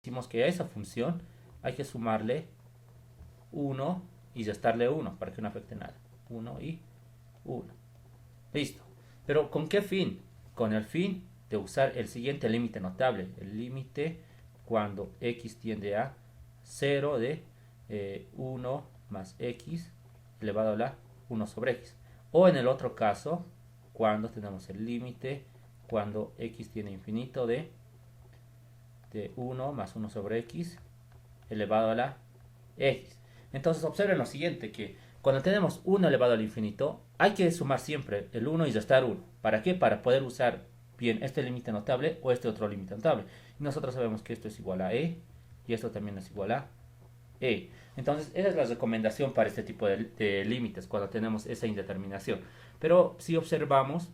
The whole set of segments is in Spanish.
decimos que a esa función hay que sumarle 1 y restarle 1 para que no afecte nada. 1 y 1. Listo. Pero ¿con qué fin? Con el fin de usar el siguiente límite notable. El límite cuando x tiende a 0 de 1 más x elevado a la 1 sobre x. O en el otro caso, cuando tenemos el límite cuando x tiende a infinito de 1 más 1 sobre x elevado a la x. Entonces observen lo siguiente, que cuando tenemos 1 elevado al infinito, hay que sumar siempre el 1 y restar 1. ¿Para qué? Para poder usar bien este límite notable o este otro límite notable. Y nosotros sabemos que esto es igual a e y esto también es igual a e. Entonces esa es la recomendación para este tipo de límites cuando tenemos esa indeterminación. Pero si observamos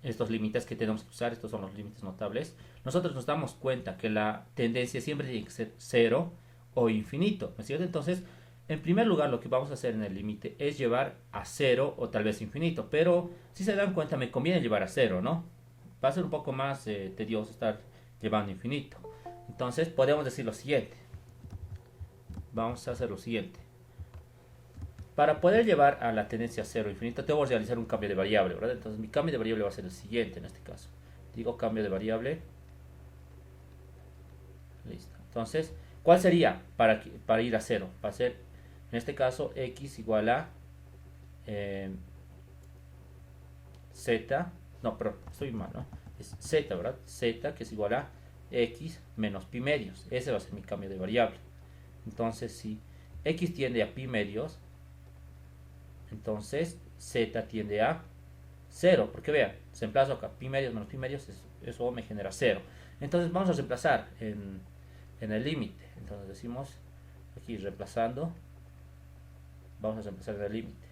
estos límites que tenemos que usar, estos son los límites notables, nosotros nos damos cuenta que la tendencia siempre tiene que ser 0 o infinito, ¿no es cierto? Entonces, en primer lugar, lo que vamos a hacer en el límite es llevar a 0 o tal vez infinito, pero si se dan cuenta me conviene llevar a 0, ¿no? Va a ser un poco más tedioso estar llevando infinito. Entonces, podemos decir lo siguiente. Vamos a hacer lo siguiente. Para poder llevar a la tendencia 0 infinita, tengo que realizar un cambio de variable, ¿verdad? Entonces mi cambio de variable va a ser el siguiente en este caso. Digo cambio de variable. Listo. Entonces, ¿cuál sería para ir a 0? Va a ser, en este caso, x igual a z. No, pero estoy mal, ¿no? Es z, ¿verdad? Z, que es igual a x menos pi medios. Ese va a ser mi cambio de variable. Entonces, si x tiende a pi medios, entonces z tiende a 0, porque vean, se reemplazo acá, pi medios menos pi medios, eso me genera 0. Entonces vamos a reemplazar en el límite. Entonces decimos aquí reemplazando, vamos a reemplazar en el límite.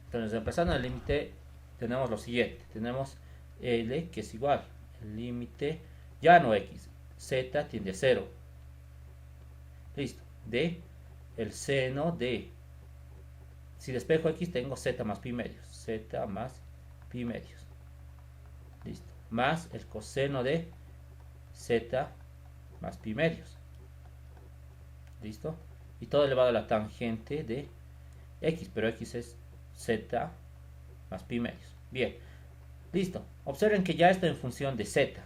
Entonces reemplazando en el límite tenemos lo siguiente, tenemos L que es igual, el límite, ya no x, z tiende a 0. Listo, de el seno de, si despejo x tengo z más pi medios, z más pi medios. Listo, más el coseno de z más pi medios. Listo, y todo elevado a la tangente de x, pero x es z más pi medios. Bien, listo. Observen que ya está en función de z,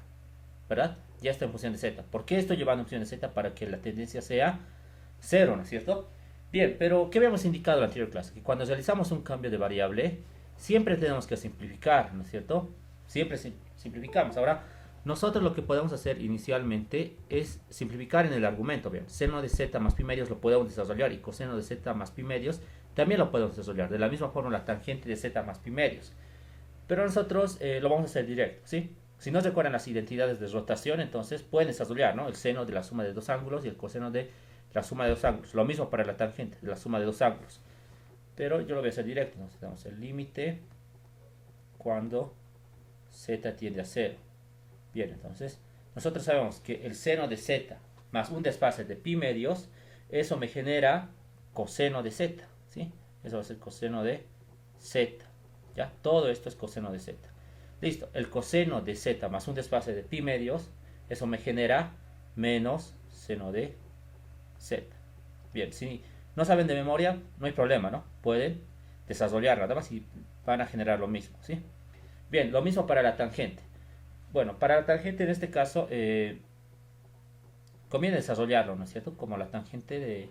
¿verdad? Ya está en función de z. ¿Por qué estoy llevando en función de z? Para que la tendencia sea 0, ¿no es cierto? Bien, pero ¿qué habíamos indicado en la anterior clase? Que cuando realizamos un cambio de variable, siempre tenemos que simplificar, ¿no es cierto? Siempre simplificamos. Ahora, nosotros lo que podemos hacer inicialmente es simplificar en el argumento. Bien, seno de z más pi medios lo podemos desarrollar y coseno de z más pi medios también lo podemos desarrollar. De la misma forma la tangente de z más pi medios. Pero nosotros lo vamos a hacer directo, ¿sí? Si no recuerdan las identidades de rotación, entonces pueden desarrollar, ¿no? El seno de la suma de dos ángulos y el coseno de la suma de dos ángulos. Lo mismo para la tangente de la suma de dos ángulos. Pero yo lo voy a hacer directo. Entonces tenemos el límite cuando z tiende a 0. Bien, entonces nosotros sabemos que el seno de z más un desfase de pi medios, eso me genera coseno de z, ¿sí? Eso va a ser coseno de z. ¿Ya? Todo esto es coseno de z. Listo, el coseno de z más un desfase de pi medios, eso me genera menos seno de z. Bien, si no saben de memoria, no hay problema, ¿no? Pueden desarrollar nada más y van a generar lo mismo, ¿sí? Bien, lo mismo para la tangente. Bueno, para la tangente en este caso conviene desarrollarlo, ¿no es cierto? Como la tangente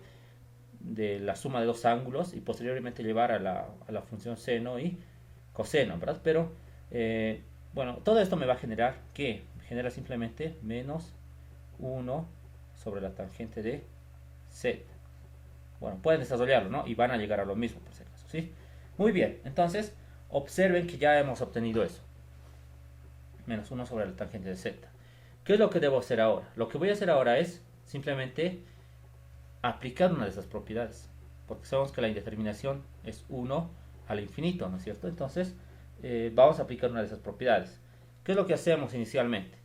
de la suma de dos ángulos y posteriormente llevar a la función seno y coseno, ¿verdad? Pero, bueno, todo esto me va a generar, ¿qué? Me genera simplemente menos 1 sobre la tangente de z. Bueno, pueden desarrollarlo, ¿no? Y van a llegar a lo mismo, por si acaso, ¿sí? Muy bien, entonces, observen que ya hemos obtenido eso. Menos 1 sobre la tangente de z. ¿Qué es lo que debo hacer ahora? Lo que voy a hacer ahora es simplemente aplicar una de esas propiedades. Porque sabemos que la indeterminación es 1 al infinito, ¿no es cierto? Entonces, vamos a aplicar una de esas propiedades. ¿Qué es lo que hacemos inicialmente?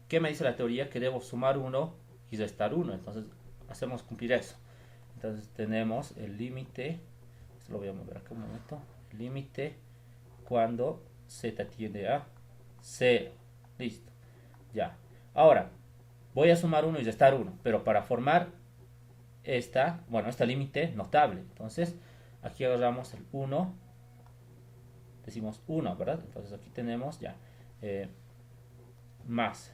¿Qué me dice la teoría? Que debo sumar 1 y restar 1. Entonces, hacemos cumplir eso. Entonces, tenemos el límite. Esto lo voy a mover acá un momento. El límite cuando z tiende a 0. Listo. Ya. Ahora, voy a sumar 1 y restar 1, pero para formar este límite notable. Entonces, aquí agarramos el 1, decimos 1, ¿verdad? Entonces aquí tenemos ya más,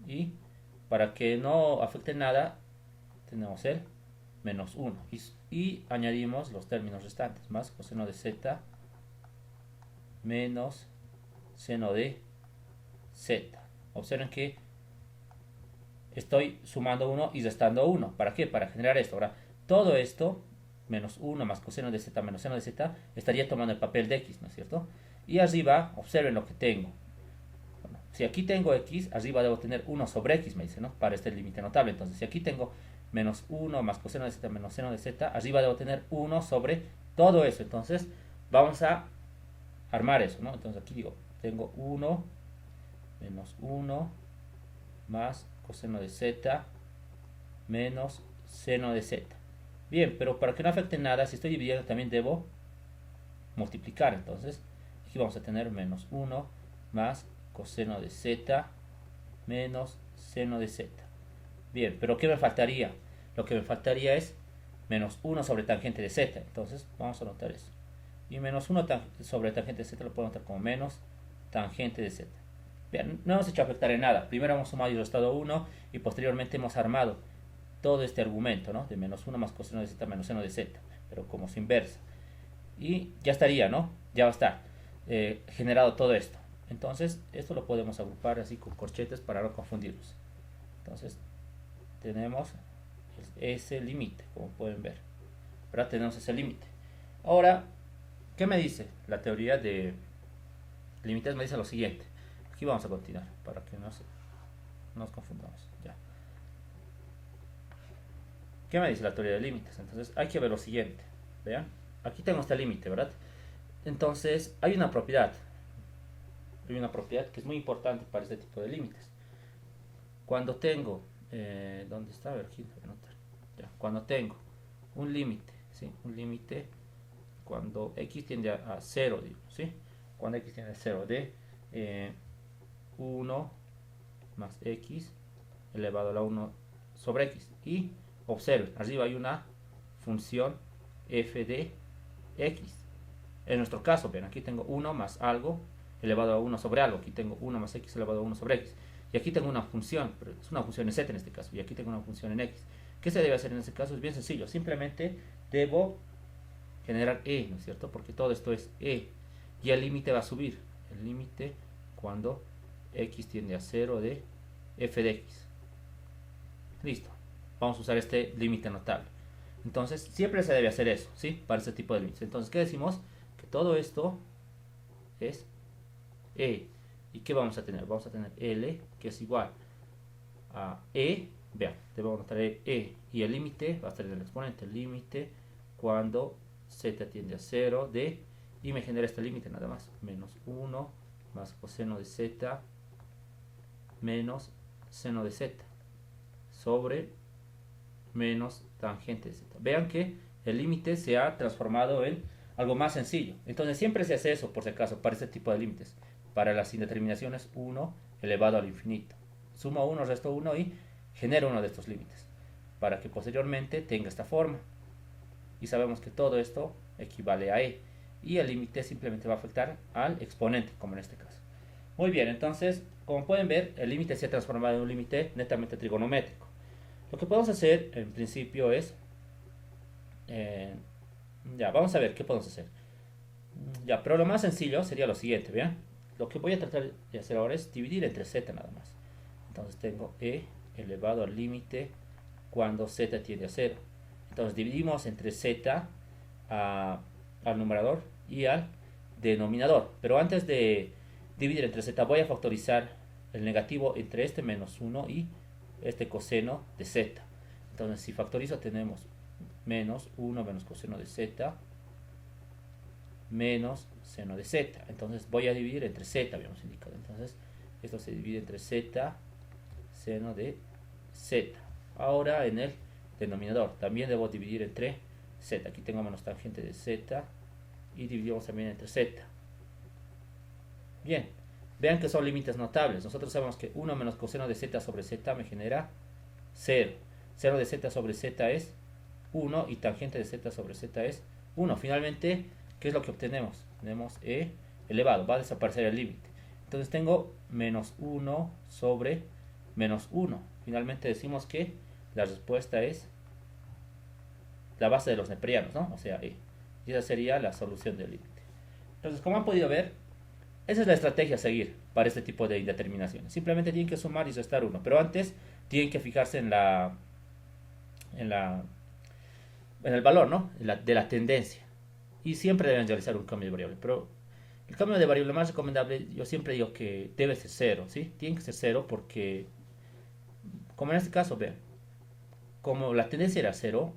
y para que no afecte nada, tenemos el menos 1 y añadimos los términos restantes, más coseno de z menos seno de z. Observen que estoy sumando 1 y restando 1. ¿Para qué? Para generar esto. Ahora, todo esto, menos 1 más coseno de z menos seno de z, estaría tomando el papel de x, ¿no es cierto? Y arriba, observen lo que tengo. Bueno, si aquí tengo x, arriba debo tener 1 sobre x, me dice, ¿no? Para este límite notable. Entonces, si aquí tengo menos 1 más coseno de z menos seno de z, arriba debo tener 1 sobre todo eso. Entonces, vamos a armar eso, ¿no? Entonces, aquí digo, tengo 1 menos 1 más coseno de z menos seno de z. Bien, pero para que no afecte nada, si estoy dividiendo también debo multiplicar. Entonces, aquí vamos a tener menos 1 más coseno de z menos seno de z. Bien, pero ¿qué me faltaría? Lo que me faltaría es menos 1 sobre tangente de z. Entonces, vamos a anotar eso. Y menos 1 sobre tangente de z lo puedo anotar como menos tangente de z. Bien, no hemos hecho afectar en nada. Primero hemos sumado y restado 1 y posteriormente hemos armado todo este argumento, ¿no? De menos 1 más coseno de z menos seno de z, pero como su inversa. Y ya estaría, ¿no? Ya va a estar generado todo esto. Entonces, esto lo podemos agrupar así con corchetes para no confundirlos. Entonces, tenemos ese límite, como pueden ver. ¿Verdad? Tenemos ese límite. Ahora, ¿qué me dice la teoría de límites? Me dice lo siguiente. Aquí vamos a continuar para que no nos confundamos. Ya. ¿Qué me dice la teoría de límites? Entonces hay que ver lo siguiente. Vean, aquí tengo este límite, ¿verdad? Entonces hay una propiedad. Hay una propiedad que es muy importante para este tipo de límites. Cuando tengo, ¿dónde está? A ver, aquí voy a anotar. Ya. Cuando tengo un límite, ¿sí? Un límite cuando x tiende a 0, digo, ¿sí? Cuando x tiende a 0 de 1 más x elevado a la 1 sobre x. Y observen, arriba hay una función f de x. En nuestro caso, ven, aquí tengo 1 más algo elevado a 1 sobre algo. Aquí tengo 1 más x elevado a 1 sobre x. Y aquí tengo una función, pero es una función en z en este caso. Y aquí tengo una función en x. ¿Qué se debe hacer en este caso? Es bien sencillo. Simplemente debo generar e, ¿no es cierto? Porque todo esto es e. Y el límite va a subir. El límite cuando x tiende a 0 de f de x. Listo. Vamos a usar este límite notable. Entonces, siempre se debe hacer eso, ¿sí? Para este tipo de límites. Entonces, ¿qué decimos? Que todo esto es e. ¿Y qué vamos a tener? Vamos a tener L, que es igual a E. Vean, debemos anotar E. Y el límite va a estar en el exponente. El límite cuando z tiende a 0 de, y me genera este límite nada más, menos 1 más coseno de z menos seno de z sobre menos tangente de z. Vean que el límite se ha transformado en algo más sencillo. Entonces siempre se hace eso, por si acaso, para este tipo de límites. Para las indeterminaciones 1 elevado al infinito. Sumo 1, resto 1 y genero uno de estos límites. Para que posteriormente tenga esta forma. Y sabemos que todo esto equivale a e. Y el límite simplemente va a afectar al exponente, como en este caso. Muy bien, entonces, como pueden ver, el límite se ha transformado en un límite netamente trigonométrico. Lo que podemos hacer, en principio, es... ya, vamos a ver qué podemos hacer. Ya, pero lo más sencillo sería lo siguiente, ¿vean? Lo que voy a tratar de hacer ahora es dividir entre z nada más. Entonces tengo e elevado al límite cuando z tiende a 0. Entonces dividimos entre z al numerador y al denominador. Pero antes de dividir entre z voy a factorizar el negativo entre este menos 1 y este coseno de z. Entonces si factorizo tenemos menos 1 menos coseno de z menos seno de z. Entonces voy a dividir entre z, habíamos indicado. Entonces esto se divide entre z seno de z. Ahora en el denominador también debo dividir entre z. Aquí tengo menos tangente de z y dividimos también entre z. Bien, Vean que son límites notables. Nosotros sabemos que 1 menos coseno de z sobre z me genera 0. 0 de z sobre z es 1 y tangente de z sobre z es 1. Finalmente, ¿qué es lo que obtenemos? Tenemos e elevado. Va a desaparecer el límite. Entonces tengo menos 1 sobre menos 1. Finalmente decimos que la respuesta es la base de los neperianos, ¿no? O sea, e. Y esa sería la solución del límite. Entonces, como han podido ver, esa es la estrategia a seguir para este tipo de indeterminaciones. Simplemente tienen que sumar y restar 1. Pero antes tienen que fijarse en el valor, ¿no? De la tendencia. Y siempre deben realizar un cambio de variable. Pero el cambio de variable más recomendable, yo siempre digo que debe ser 0, ¿sí? Tiene que ser 0 porque, como en este caso, vean, como la tendencia era 0,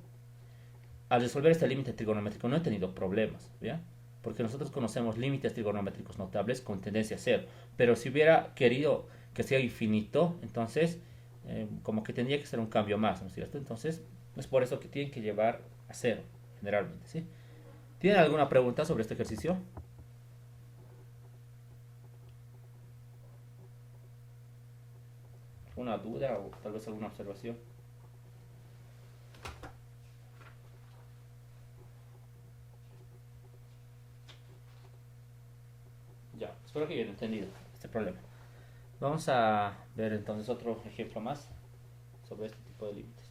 al resolver este límite trigonométrico no he tenido problemas, ¿bien? Porque nosotros conocemos límites trigonométricos notables con tendencia a 0. Pero si hubiera querido que sea infinito, entonces como que tendría que ser un cambio más, ¿no es cierto? Entonces es por eso que tienen que llevar a 0, generalmente, ¿sí? ¿Tienen alguna pregunta sobre este ejercicio? ¿Una duda o tal vez alguna observación? Ya, espero que hayan entendido este problema. Vamos a ver entonces otro ejemplo más sobre este tipo de límites.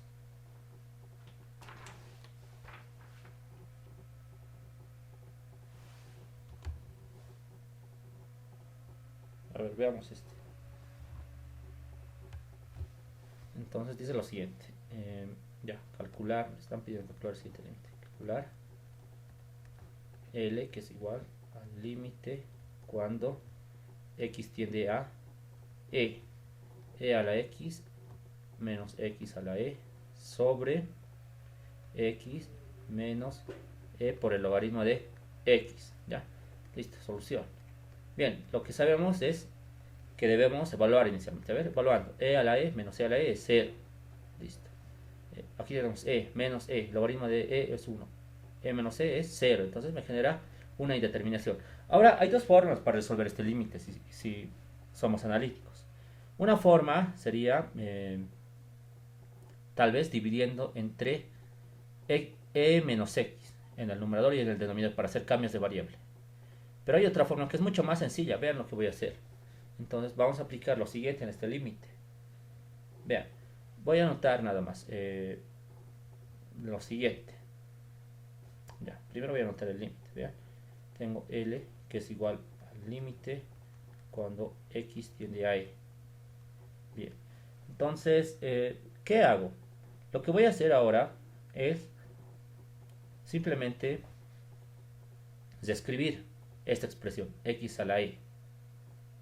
A ver, veamos este. Entonces dice lo siguiente. Ya, calcular, me están pidiendo calcular el siguiente límite. Calcular L, que es igual al límite cuando x tiende a e a la x menos x a la e sobre x menos e por el logaritmo de x. Ya, listo, solución. Bien, lo que sabemos es que debemos evaluar inicialmente. A ver, evaluando e a la e menos e a la e es 0. Listo. Aquí tenemos e menos e, logaritmo de e es 1. E menos e es 0, entonces me genera una indeterminación. Ahora, hay dos formas para resolver este límite si somos analíticos. Una forma sería tal vez dividiendo entre e menos x en el numerador y en el denominador para hacer cambios de variable. Pero hay otra forma que es mucho más sencilla. Vean lo que voy a hacer. Entonces vamos a aplicar lo siguiente en este límite. Vean, voy a anotar nada más lo siguiente. Ya, primero voy a anotar el límite. Vean, tengo L que es igual al límite cuando x tiende a e. Bien, entonces, ¿qué hago? Lo que voy a hacer ahora es simplemente describir esta expresión, x a la e.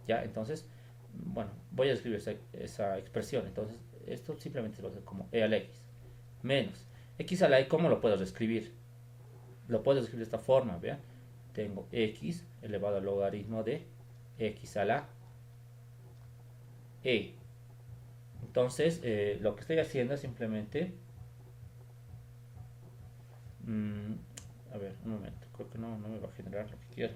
Ya, entonces, bueno, voy a escribir esa expresión. Entonces, esto simplemente lo hago como e a la x menos x a la e. ¿Cómo lo puedo escribir? Lo puedo escribir de esta forma, vean. Tengo x elevado al logaritmo de x a la e. Entonces, lo que estoy haciendo es simplemente a ver, un momento, creo que no me va a generar lo que quiero.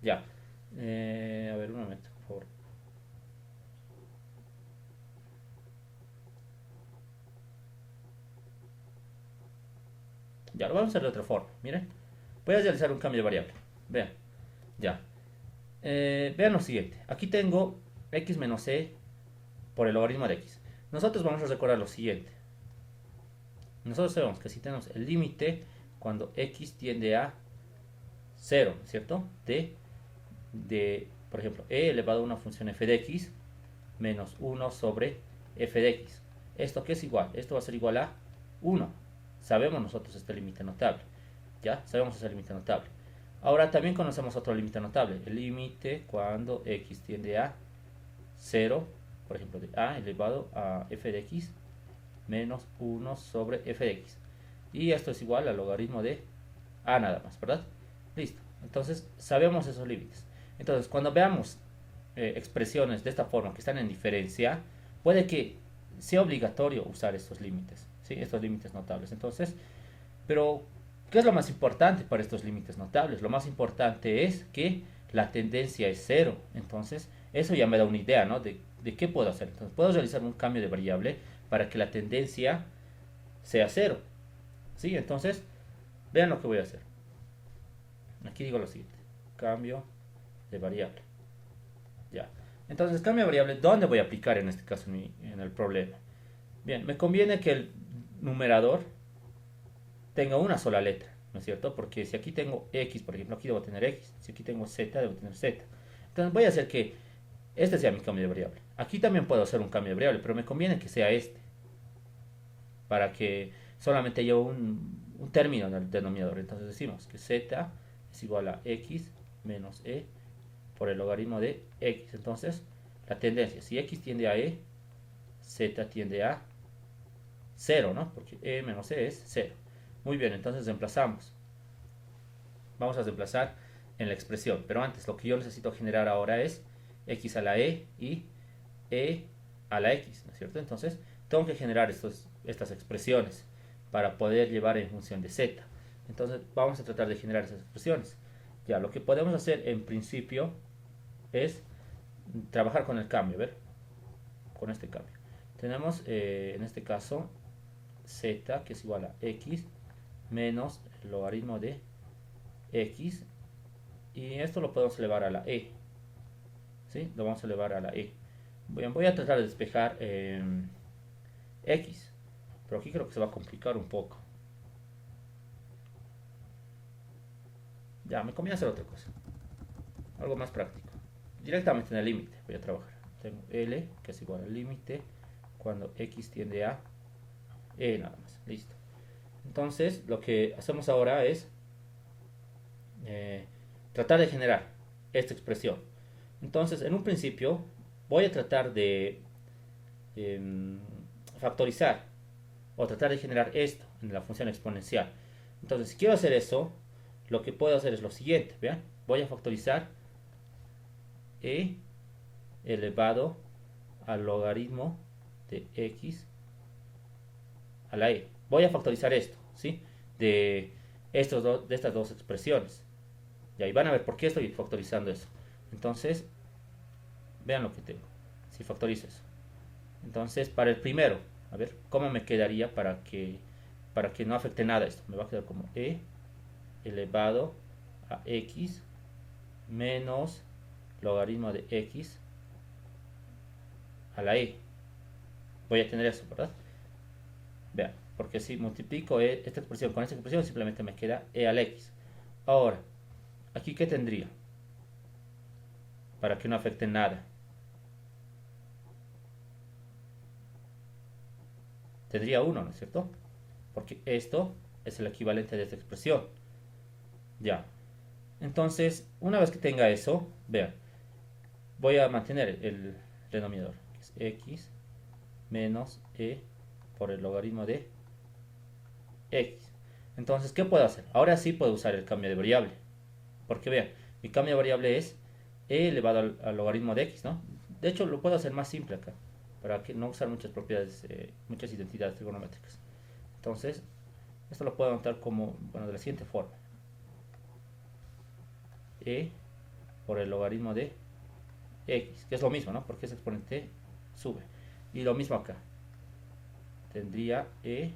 Ya, a ver, un momento, por favor. Ya, lo vamos a hacer de otra forma, miren. Voy a realizar un cambio de variable. Vean, ya. Vean lo siguiente, aquí tengo x menos e por el logaritmo de x. Nosotros vamos a recordar lo siguiente. Nosotros sabemos que si tenemos el límite cuando x tiende a 0, ¿cierto? De, por ejemplo, e elevado a una función f de x menos 1 sobre f de x. ¿Esto qué es igual? Esto va a ser igual a 1. Sabemos nosotros este límite notable. ¿Ya? Sabemos ese límite notable. Ahora también conocemos otro límite notable. El límite cuando x tiende a 0, por ejemplo, de a elevado a f de x menos 1 sobre f de x. Y esto es igual al logaritmo de a nada más, ¿verdad? Listo. Entonces, sabemos esos límites. Entonces, cuando veamos expresiones de esta forma que están en diferencia, puede que sea obligatorio usar estos límites, ¿sí? Estos límites notables. Entonces, Pero, ¿qué es lo más importante para estos límites notables? Lo más importante es que la tendencia es cero. Entonces, eso ya me da una idea, ¿no? De qué puedo hacer. Entonces, puedo realizar un cambio de variable para que la tendencia sea cero. ¿Sí? Entonces, vean lo que voy a hacer. Aquí digo lo siguiente. Cambio de variable. Ya. Entonces, cambio de variable, ¿dónde voy a aplicar en este caso en el problema? Bien, me conviene que el numerador tenga una sola letra, ¿no es cierto? Porque si aquí tengo X, por ejemplo, aquí debo tener X. Si aquí tengo Z, debo tener Z. Entonces voy a hacer que este sea mi cambio de variable. Aquí también puedo hacer un cambio de variable, pero me conviene que sea este. Para que solamente haya un término en el denominador. Entonces decimos que Z es igual a X menos E por el logaritmo de X. Entonces, la tendencia, si X tiende a E, Z tiende a 0, ¿no? Porque E menos E es 0. Muy bien, entonces reemplazamos. Vamos a reemplazar en la expresión. Pero antes, lo que yo necesito generar ahora es X a la E y E a la X, ¿no es cierto? Entonces, tengo que generar estas expresiones para poder llevar en función de Z. Entonces, vamos a tratar de generar esas expresiones. Ya, lo que podemos hacer en principio es trabajar con el cambio, ¿ver? Con este cambio. Tenemos en este caso Z, que es igual a X menos el logaritmo de X, y esto lo podemos elevar a la E. ¿Sí? Lo vamos a elevar a la E. Bien, voy a tratar de despejar X, pero aquí creo que se va a complicar un poco. Ya, me conviene hacer otra cosa, algo más práctico. Directamente en el límite voy a trabajar. Tengo L, que es igual al límite cuando X tiende a E, nada más. Listo. Entonces, lo que hacemos ahora es tratar de generar esta expresión. Entonces, en un principio, voy a tratar de factorizar o tratar de generar esto en la función exponencial. Entonces, si quiero hacer eso, lo que puedo hacer es lo siguiente. ¿Vean? Voy a factorizar E elevado al logaritmo de X a la E. Voy a factorizar esto, ¿sí? De estas dos expresiones. Y ahí van a ver por qué estoy factorizando eso. Entonces, vean lo que tengo. Si factorizo eso. Entonces, para el primero, a ver, ¿cómo me quedaría para que no afecte nada esto? Me va a quedar como E elevado a X menos logaritmo de X a la E. Voy a tener eso, ¿verdad? Vean, porque si multiplico esta expresión con esta expresión, simplemente me queda E al X. Ahora, ¿aquí qué tendría? Para que no afecte nada. Tendría 1, ¿no es cierto? Porque esto es el equivalente de esta expresión. Ya. Entonces, una vez que tenga eso, vean, voy a mantener el denominador, que es X menos E por el logaritmo de X. Entonces, ¿qué puedo hacer? Ahora sí puedo usar el cambio de variable. Porque vean, mi cambio de variable es E elevado al logaritmo de X, ¿no? De hecho, lo puedo hacer más simple acá, para que no usar muchas propiedades, muchas identidades trigonométricas. Entonces, esto lo puedo anotar como, bueno, de la siguiente forma. E por el logaritmo de X, que es lo mismo, ¿no? Porque ese exponente sube. Y lo mismo acá. Tendría E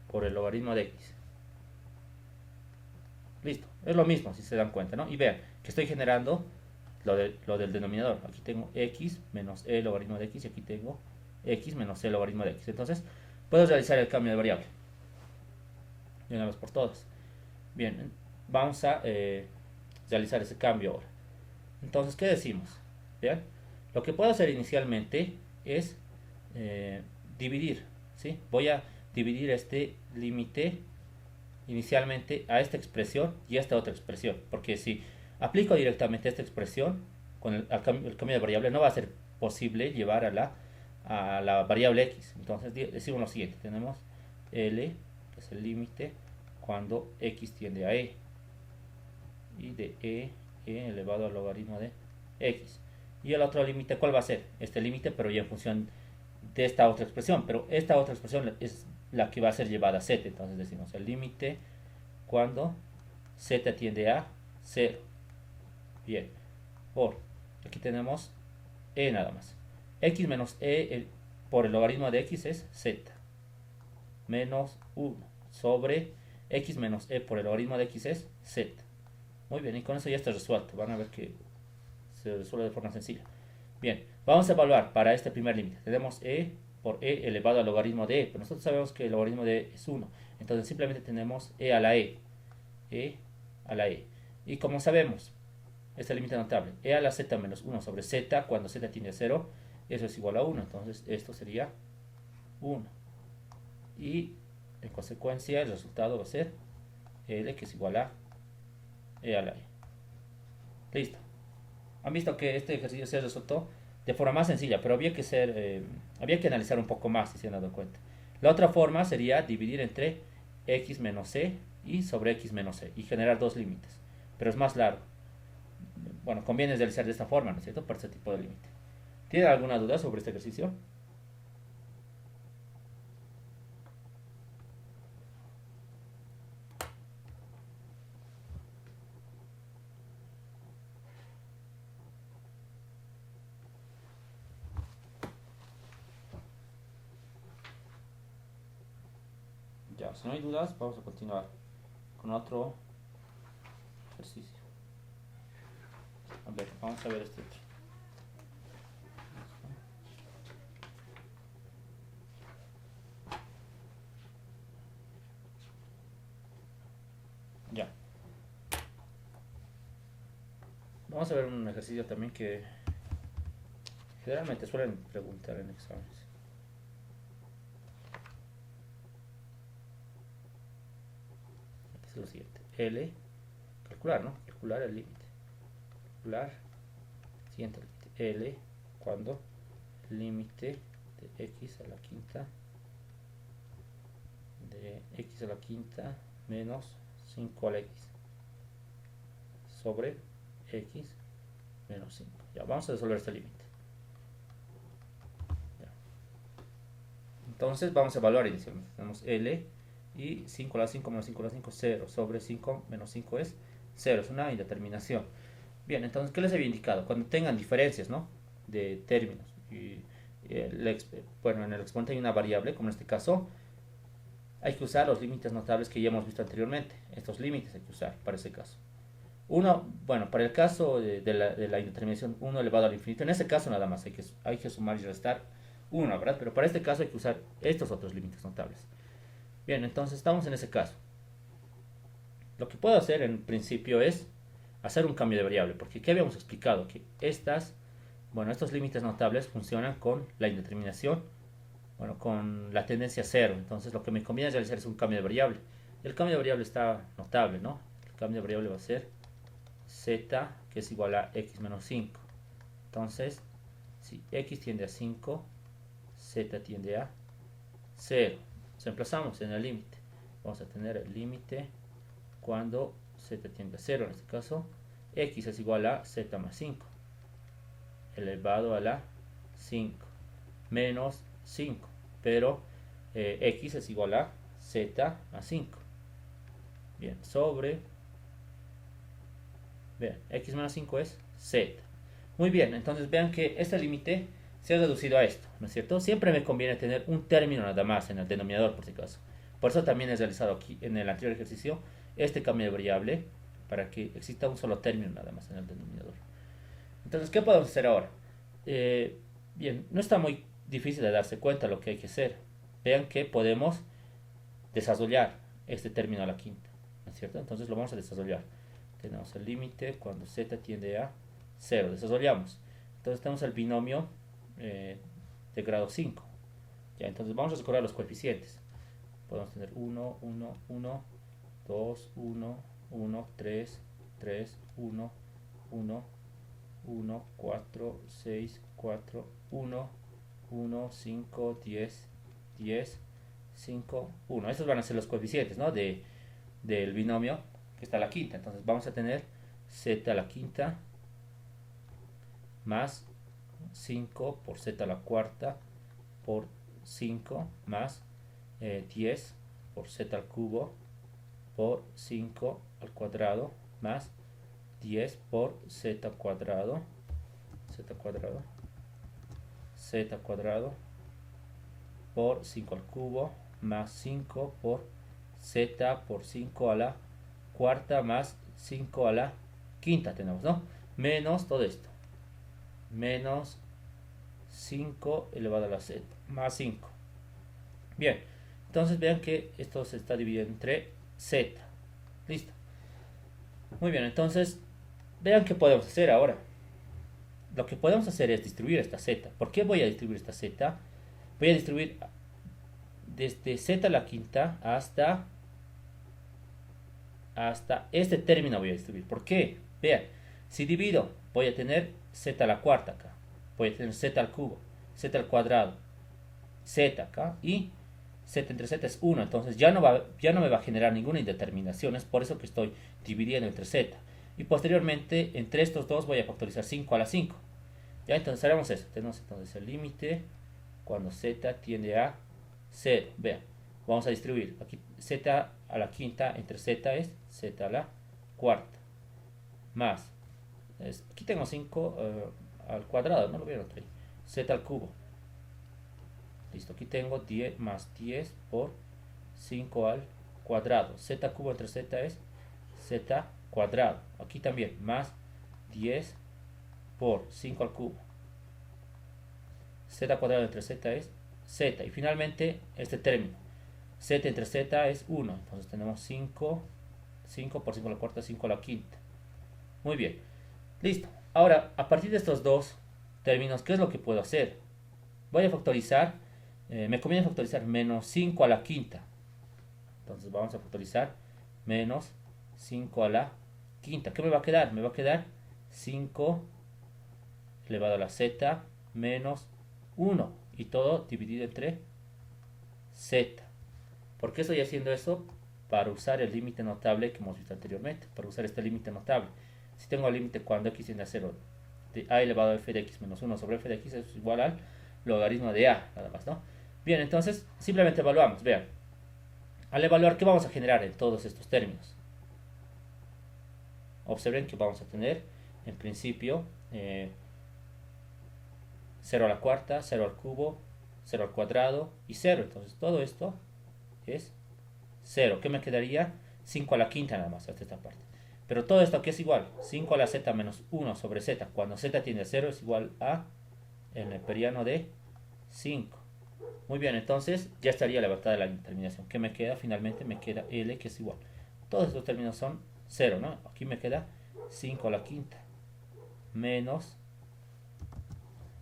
por el logaritmo de X. Listo, es lo mismo si se dan cuenta, ¿no? Y vean que estoy generando lo del denominador. Aquí tengo X menos E logaritmo de X y aquí tengo X menos E logaritmo de X. Entonces, puedo realizar el cambio de variable. De una vez por todas. Bien, vamos a realizar ese cambio ahora. Entonces, ¿qué decimos? ¿Vean? Lo que puedo hacer inicialmente es dividir, ¿sí? Voy a dividir este límite inicialmente a esta expresión y a esta otra expresión, porque si aplico directamente esta expresión con el cambio de variable, no va a ser posible llevar a la variable x. Entonces decimos lo siguiente: tenemos L, que es el límite cuando x tiende a e, y de e elevado al logaritmo de x. Y el otro límite, ¿cuál va a ser? Este límite, pero ya en función de esta otra expresión. Pero esta otra expresión es la que va a ser llevada a z. Entonces decimos el límite cuando z tiende a 0. Bien, por aquí tenemos e nada más. X menos e por el logaritmo de x es z menos 1 sobre x menos e por el logaritmo de x es z. Muy bien, y con eso ya está resuelto. Van a ver que se resuelve de forma sencilla. Bien, vamos a evaluar para este primer límite. Tenemos e por e elevado al logaritmo de e, pero nosotros sabemos que el logaritmo de e es 1. Entonces simplemente tenemos e a la e. E a la e. Y como sabemos, este límite notable, e a la z menos 1 sobre z, cuando z tiende a 0, eso es igual a 1. Entonces esto sería 1. Y en consecuencia el resultado va a ser L, que es igual a e a la e. Listo. Han visto que este ejercicio se resolvió de forma más sencilla, pero había que analizar un poco más, si se han dado cuenta. La otra forma sería dividir entre x menos c y sobre x menos c y generar dos límites, pero es más largo. Bueno, conviene realizar de esta forma, ¿no es cierto? Para este tipo de límite. ¿Tienen alguna duda sobre este ejercicio? Ya, si no hay dudas, vamos a continuar con otro ejercicio. A ver, vamos a ver este otro. Ya. Vamos a ver un ejercicio también que generalmente suelen preguntar en exámenes. Aquí es lo siguiente. L, calcular, ¿no? Calcular el límite. Calcular, siguiente límite. L, cuando el límite de x a la quinta menos 5 a la x sobre x menos 5. Ya, vamos a resolver este límite. Entonces vamos a evaluar inicialmente. Tenemos L y 5 a la 5 menos 5 a la 5, 0 sobre 5 menos 5 es 0, es una indeterminación. Bien, entonces, ¿qué les había indicado? Cuando tengan diferencias, ¿no?, de términos, y bueno, en el exponente hay una variable, como en este caso, hay que usar los límites notables que ya hemos visto anteriormente. Estos límites hay que usar para ese caso. Bueno, para el caso de la indeterminación 1 elevado al infinito, en ese caso nada más hay que sumar y restar 1, ¿verdad? Pero para este caso hay que usar estos otros límites notables. Bien, entonces estamos en ese caso. Lo que puedo hacer en principio es hacer un cambio de variable, porque ¿qué habíamos explicado? Que estos límites notables funcionan con la indeterminación, bueno, con la tendencia a 0. Entonces lo que me conviene realizar es un cambio de variable. El cambio de variable está notable, ¿no? El cambio de variable va a ser z, que es igual a x menos 5. Entonces, si x tiende a 5, z tiende a 0. Nos emplazamos en el límite. Vamos a tener el límite cuando z tiende a 0. En este caso, x es igual a z más 5 elevado a la 5 menos 5. Pero x es igual a z más 5. Bien, sobre... Bien, x menos 5 es z. Muy bien, entonces vean que este límite se ha reducido a esto, ¿no es cierto? Siempre me conviene tener un término nada más en el denominador, por si acaso. Por eso también he realizado aquí en el anterior ejercicio este cambio de variable para que exista un solo término nada más en el denominador. Entonces, ¿qué podemos hacer ahora? Bien, no está muy difícil de darse cuenta lo que hay que hacer. Vean que podemos desarrollar este término a la quinta, ¿no es cierto? Entonces lo vamos a desarrollar. Tenemos el límite cuando z tiende a 0. Desarrollamos. Entonces tenemos el binomio de grado 5. Ya, entonces vamos a recordar los coeficientes. Podemos tener 1, 1, 1, 2, 1, 1, 3, 3, 1, 1, 1, 4, 6, 4, 1, 1, 5, 10, 10, 5, 1. Estos van a ser los coeficientes, ¿no?, del binomio que está a la quinta. Entonces vamos a tener z a la quinta más 5 por z a la cuarta por 5 más 10 por z al cubo por 5 al cuadrado más 10 por z cuadrado, z cuadrado por 5 al cubo más 5 por z por 5 a la cuarta más 5 a la quinta tenemos, ¿no? Menos todo esto, menos 5 elevado a la z, más 5. Bien, entonces vean que esto se está dividiendo entre z. Listo. Muy bien, entonces vean qué podemos hacer ahora. Lo que podemos hacer es distribuir esta z. ¿Por qué voy a distribuir esta z? Voy a distribuir desde z a la quinta hasta este término voy a distribuir. ¿Por qué? Vean, si divido, voy a tener z a la cuarta acá. Voy a tener z al cubo, z al cuadrado, z acá y z entre z es 1. Entonces ya no me va a generar ninguna indeterminación. Es por eso que estoy dividiendo entre z. Y posteriormente, entre estos dos voy a factorizar 5 a la 5. Ya, entonces haremos eso. Tenemos entonces el límite cuando z tiende a 0. Vean, vamos a distribuir. Aquí z a la quinta entre z es z a la cuarta. Más, aquí tengo 5 al cuadrado, no lo vieron ahí. Z al cubo. Listo, aquí tengo 10 más 10 por 5 al cuadrado. Z cubo entre z es z cuadrado. Aquí también, más 10 por 5 al cubo. Z cuadrado entre z es z. Y finalmente, este término. Z entre z es 1. Entonces tenemos 5 por 5 a la cuarta, 5 a la quinta. Muy bien. Listo. Ahora, a partir de estos dos términos, ¿qué es lo que puedo hacer? Voy a factorizar. Me conviene factorizar menos 5 a la quinta. Entonces vamos a factorizar menos 5 a la quinta. ¿Qué me va a quedar? Me va a quedar 5 elevado a la z menos 1. Y todo dividido entre z. ¿Por qué estoy haciendo eso? Para usar el límite notable que hemos visto anteriormente. Para usar este límite notable. Si tengo el límite cuando x tiende a 0 de a elevado a f de x menos 1 sobre f de x es igual al logaritmo de a, nada más, ¿no? Bien, entonces simplemente evaluamos. Vean, al evaluar, ¿qué vamos a generar en todos estos términos? Observen que vamos a tener, en principio, 0 a la cuarta, 0 al cubo, 0 al cuadrado y 0. Entonces todo esto es 0. ¿Qué me quedaría? 5 a la quinta nada más, hasta esta parte. Pero todo esto aquí es igual. 5 a la z menos 1 sobre z. Cuando z tiende a 0 es igual a el neperiano de 5. Muy bien, entonces ya estaría levantada la determinación. ¿Qué me queda? Finalmente me queda L, que es igual. Todos estos términos son 0, ¿no? Aquí me queda 5 a la quinta menos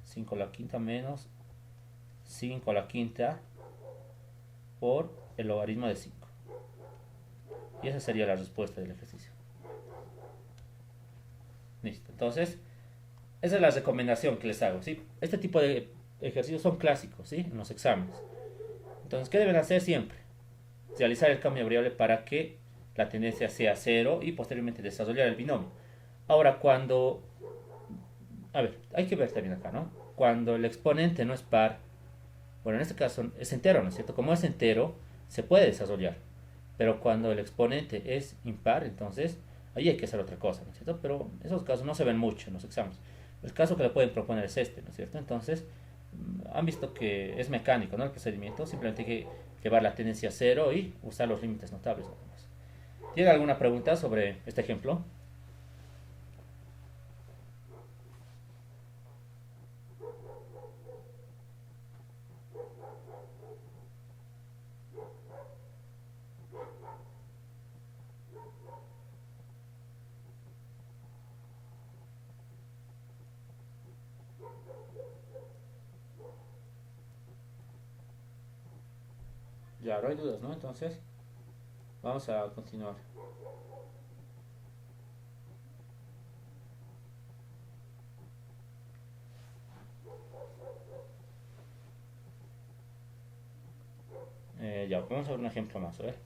5 a la quinta menos 5 a la quinta por el logaritmo de 5. Y esa sería la respuesta del ejercicio. Listo. Entonces, esa es la recomendación que les hago, ¿sí? Este tipo de ejercicios son clásicos, ¿sí? En los exámenes. Entonces, ¿qué deben hacer siempre? Realizar el cambio de variable para que la tendencia sea 0 y posteriormente desarrollar el binomio. Ahora, cuando... A ver, hay que ver también acá, ¿no? Cuando el exponente no es par, bueno, en este caso es entero, ¿no es cierto? Como es entero, se puede desarrollar. Pero cuando el exponente es impar, entonces ahí hay que hacer otra cosa, ¿no es cierto? Pero esos casos no se ven mucho en los exámenes. El caso que le pueden proponer es este, ¿no es cierto? Entonces, han visto que es mecánico, ¿no? El procedimiento, simplemente hay que llevar la tendencia a 0 y usar los límites notables. ¿Tiene alguna pregunta sobre este ejemplo? Ya, no hay dudas, ¿no? Entonces, vamos a continuar. Ya, vamos a ver un ejemplo más, a ver.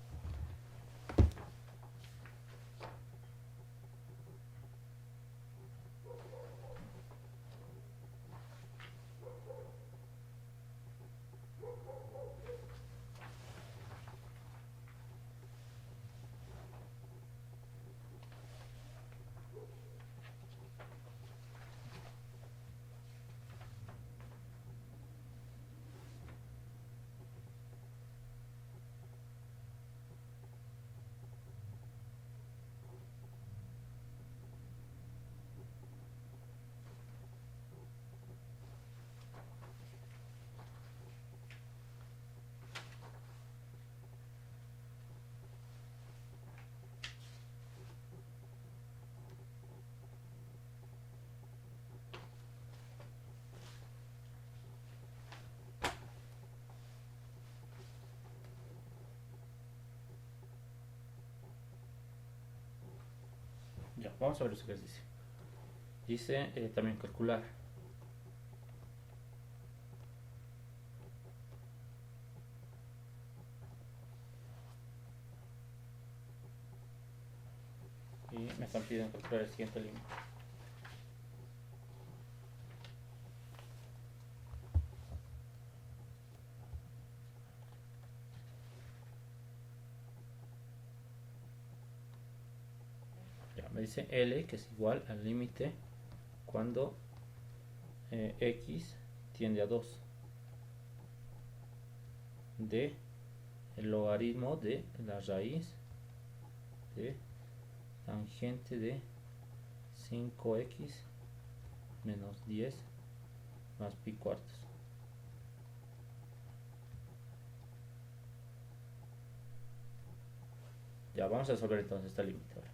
Ya, vamos a ver los ejercicios. Dice también calcular. Y me están pidiendo calcular el siguiente límite. Ya, me dice L, que es igual al límite cuando X tiende a 2 de el logaritmo de la raíz de tangente de 5x menos 10 más pi cuartos. Ya, vamos a resolver entonces este límite ahora.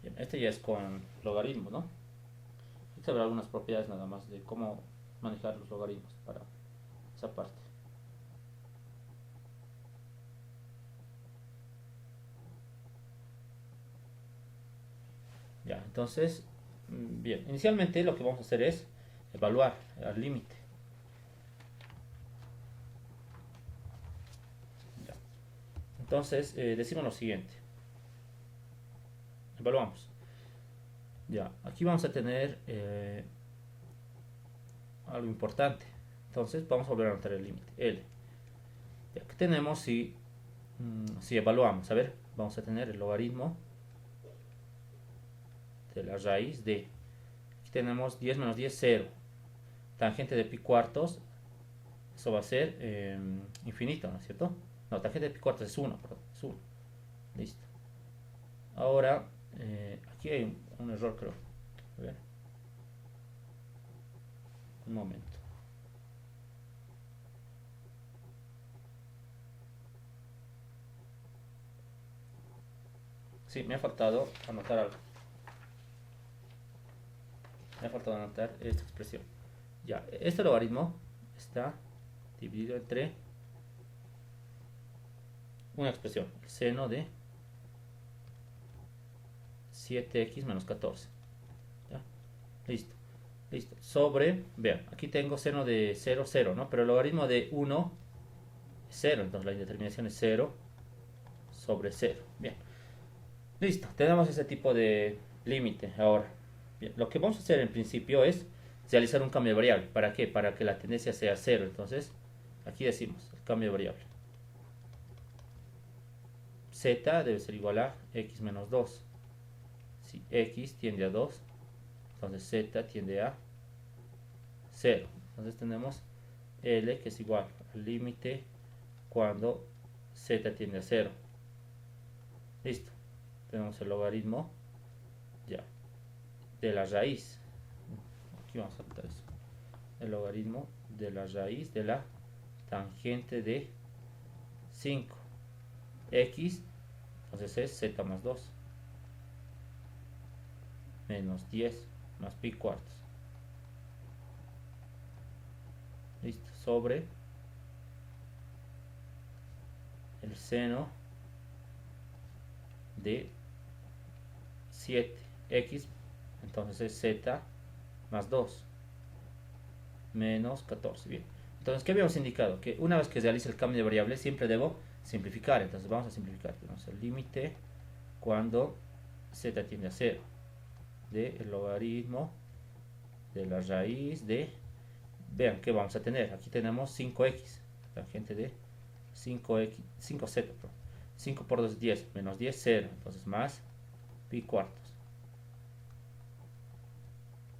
Bien, este ya es con logaritmo, ¿no? Hay que saber algunas propiedades nada más de cómo manejar los logaritmos para esa parte. Ya, entonces, bien, inicialmente lo que vamos a hacer es evaluar al límite. Entonces, decimos lo siguiente. Evaluamos. Ya, aquí vamos a tener algo importante. Entonces, vamos a volver a anotar el límite, L. Ya que tenemos si evaluamos, a ver, vamos a tener el logaritmo de la raíz de, aquí tenemos 10 menos 10, 0. Tangente de pi cuartos, eso va a ser infinito, ¿no es cierto? No, tangente de pi cuartos es 1, perdón, es 1. Listo. Ahora, aquí hay un error, creo. A ver. Un momento. Sí, me ha faltado anotar algo. Me ha faltado anotar esta expresión. Ya, este logaritmo está dividido entre una expresión, el seno de 7x menos 14. ¿Ya? Listo. Listo. Sobre, vean, aquí tengo seno de 0, 0, ¿no? Pero el logaritmo de 1 es 0, entonces la indeterminación es 0 sobre 0. Bien. Listo, tenemos ese tipo de límite ahora. Bien, lo que vamos a hacer en principio es realizar un cambio de variable. ¿Para qué? Para que la tendencia sea 0. Entonces, aquí decimos el cambio de variable. Z debe ser igual a x menos 2. Si x tiende a 2, entonces z tiende a 0. Entonces tenemos L, que es igual al límite cuando z tiende a 0. Listo. Tenemos el logaritmo ya de la raíz. Aquí vamos a anotar eso. El logaritmo de la raíz de la tangente de 5. X, entonces es z más 2. Menos 10 más pi cuartos. Listo. Sobre el seno de 7x, entonces es z más 2 menos 14. Bien, entonces, ¿qué habíamos indicado? Que una vez que realice el cambio de variable siempre debo simplificar. Entonces vamos a simplificar. Tenemos el límite cuando z tiende a 0 del logaritmo de la raíz de, vean que vamos a tener, aquí tenemos 5x, tangente de 5x, 5z, 5 por 2 es 10, menos 10, 0, entonces más pi cuartos.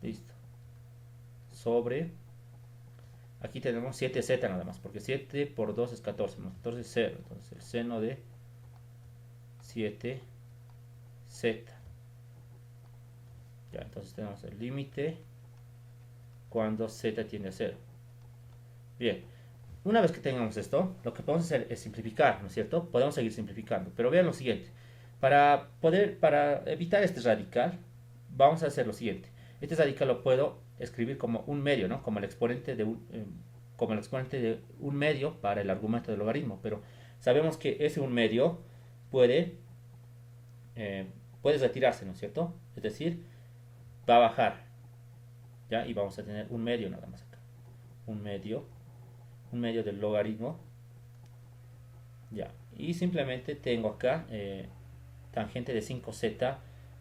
Listo. Sobre, aquí tenemos 7z nada más, porque 7 por 2 es 14, menos 14 es 0, entonces el seno de 7z. Ya, entonces tenemos el límite cuando z tiende a 0. Bien, una vez que tengamos esto, lo que podemos hacer es simplificar, ¿no es cierto? Podemos seguir simplificando, pero vean lo siguiente. Para evitar este radical, vamos a hacer lo siguiente. Este radical lo puedo escribir como un medio, ¿no? Como el exponente de un medio para el argumento del logaritmo, pero sabemos que ese un medio puede puede retirarse, ¿no es cierto? Es decir, va a bajar, ¿ya? Y vamos a tener un medio nada más acá. Un medio del logaritmo, ¿ya? Y simplemente tengo acá tangente de 5z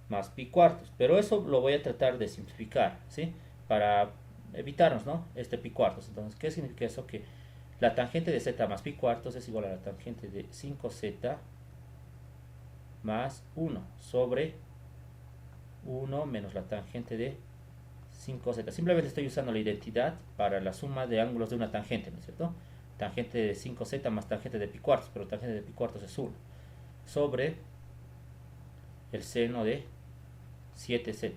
más pi cuartos. Pero eso lo voy a tratar de simplificar, ¿sí? Para evitarnos, ¿no? Este pi cuartos. Entonces, ¿qué significa eso? Que la tangente de z más pi cuartos es igual a la tangente de 5z más 1 sobre 1 menos la tangente de 5z. Simplemente estoy usando la identidad para la suma de ángulos de una tangente, ¿no es cierto? Tangente de 5z más tangente de pi cuartos, pero tangente de pi cuartos es 1 sobre el seno de 7z.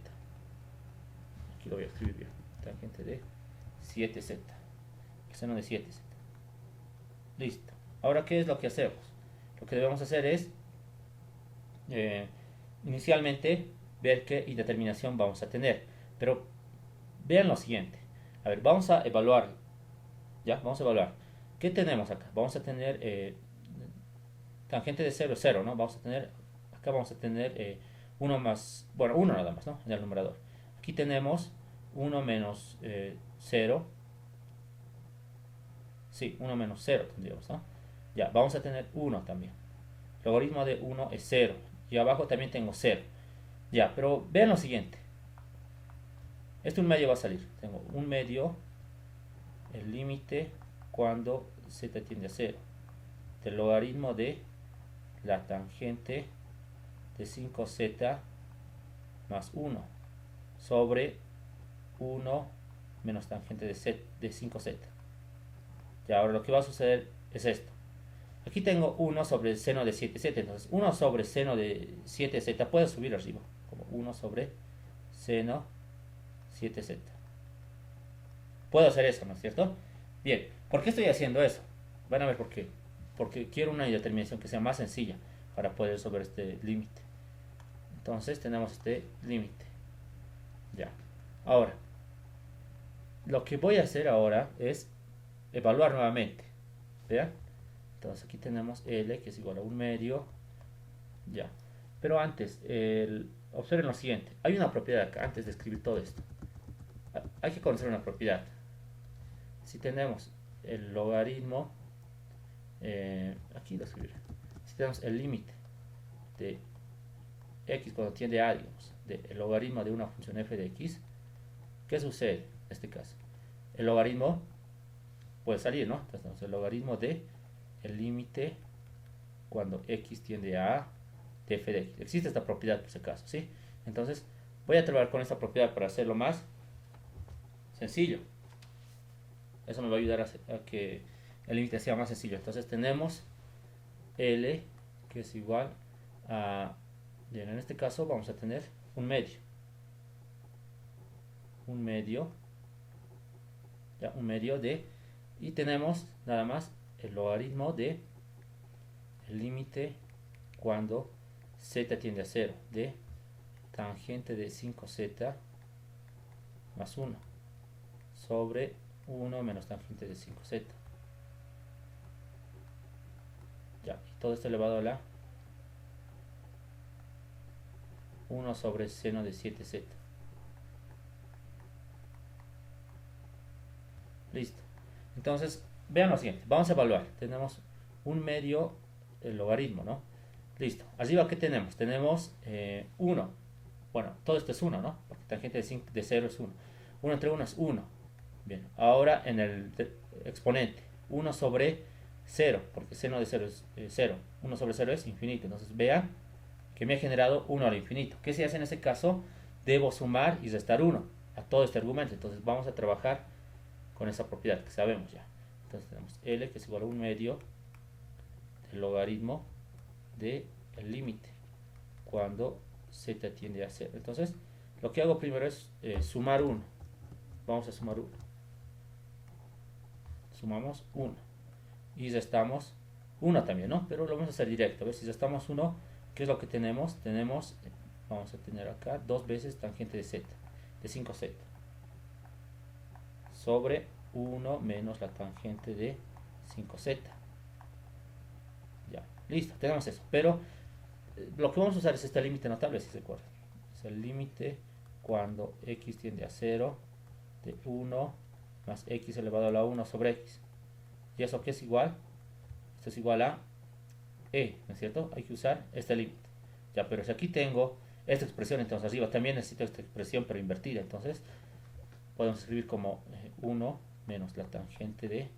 Aquí lo voy a escribir bien. Tangente de 7z. El seno de 7z. Listo. Ahora, ¿qué es lo que hacemos? Lo que debemos hacer es inicialmente ver qué indeterminación vamos a tener. Pero vean lo siguiente. A ver, vamos a evaluar. ¿Ya? Vamos a evaluar. ¿Qué tenemos acá? Vamos a tener tangente de 0, 0, ¿no? Vamos a tener, acá vamos a tener 1 más, bueno, 1 nada más, ¿no? En el numerador. Aquí tenemos 1 menos 0. Sí, 1 menos 0 tendríamos, ¿no? Ya, vamos a tener 1 también. Logaritmo de 1 es 0. Y abajo también tengo 0. Ya, pero vean lo siguiente. Este un medio va a salir. Tengo un medio, el límite cuando z tiende a 0. Del logaritmo de la tangente de 5z más 1 sobre 1 menos tangente de 5z. Ya, ahora lo que va a suceder es esto. Aquí tengo 1 sobre el seno de 7z. Entonces 1 sobre seno de 7z puede subir arriba. Como 1 sobre seno 7z. Puedo hacer eso, ¿no es cierto? Bien, ¿por qué estoy haciendo eso? Van a ver por qué. Porque quiero una indeterminación que sea más sencilla para poder resolver este límite. Entonces tenemos este límite. Ya. Ahora, lo que voy a hacer ahora es evaluar nuevamente. ¿Vean? Entonces aquí tenemos L, que es igual a un medio. Ya. Pero antes, observen lo siguiente. Hay una propiedad acá, antes de escribir todo esto. Hay que conocer una propiedad. Si tenemos el logaritmo, aquí lo escribiré. Si tenemos el límite de x cuando tiende a, digamos, del logaritmo de una función f de x, ¿qué sucede en este caso? El logaritmo puede salir, ¿no? Entonces tenemos el logaritmo de el límite cuando x tiende a de f de x. Existe esta propiedad por ese caso, ¿sí? Entonces voy a trabajar con esta propiedad para hacerlo más sencillo. Eso me va a ayudar a que el límite sea más sencillo. Entonces tenemos L, que es igual a, bien, en este caso vamos a tener un medio. Un medio. Ya, un medio de, y tenemos nada más el logaritmo de el límite cuando z tiende a 0 de tangente de 5z más 1 sobre 1 menos tangente de 5z. Ya, y todo esto elevado a la 1 sobre seno de 7z. Listo. Entonces, vean lo siguiente. Vamos a evaluar. Tenemos un medio, el logaritmo, ¿no? Listo. Arriba, ¿qué tenemos? Tenemos 1. Bueno, todo esto es 1, ¿no? Porque tangente de 0 es 1. 1 entre 1 es 1. Bien. Ahora en el exponente. 1 sobre 0. Porque seno de 0 es 0. 1 sobre 0 es infinito. Entonces, vean que me ha generado 1 al infinito. ¿Qué se hace en ese caso? Debo sumar y restar 1 a todo este argumento. Entonces, vamos a trabajar con esa propiedad que sabemos ya. Entonces tenemos L, que es igual a un medio del logaritmo del límite cuando z tiende a 0. Entonces lo que hago primero es sumar 1. Vamos a sumar 1. Sumamos 1 y restamos 1 también, ¿no? Pero lo vamos a hacer directo. A ver si restamos 1, ¿qué es lo que tenemos? Tenemos, vamos a tener acá 2 veces tangente de z, de 5z sobre 1 menos la tangente de 5z. Ya, listo, tenemos eso. Pero lo que vamos a usar es este límite notable, si se acuerdan. Es el límite cuando x tiende a 0 de 1 más x elevado a la 1 sobre x. ¿Y eso qué es igual? Esto es igual a ¿no es cierto? Hay que usar este límite. Ya, pero si aquí tengo esta expresión, entonces arriba también necesito esta expresión, pero invertida. Entonces, podemos escribir como 1 menos la tangente de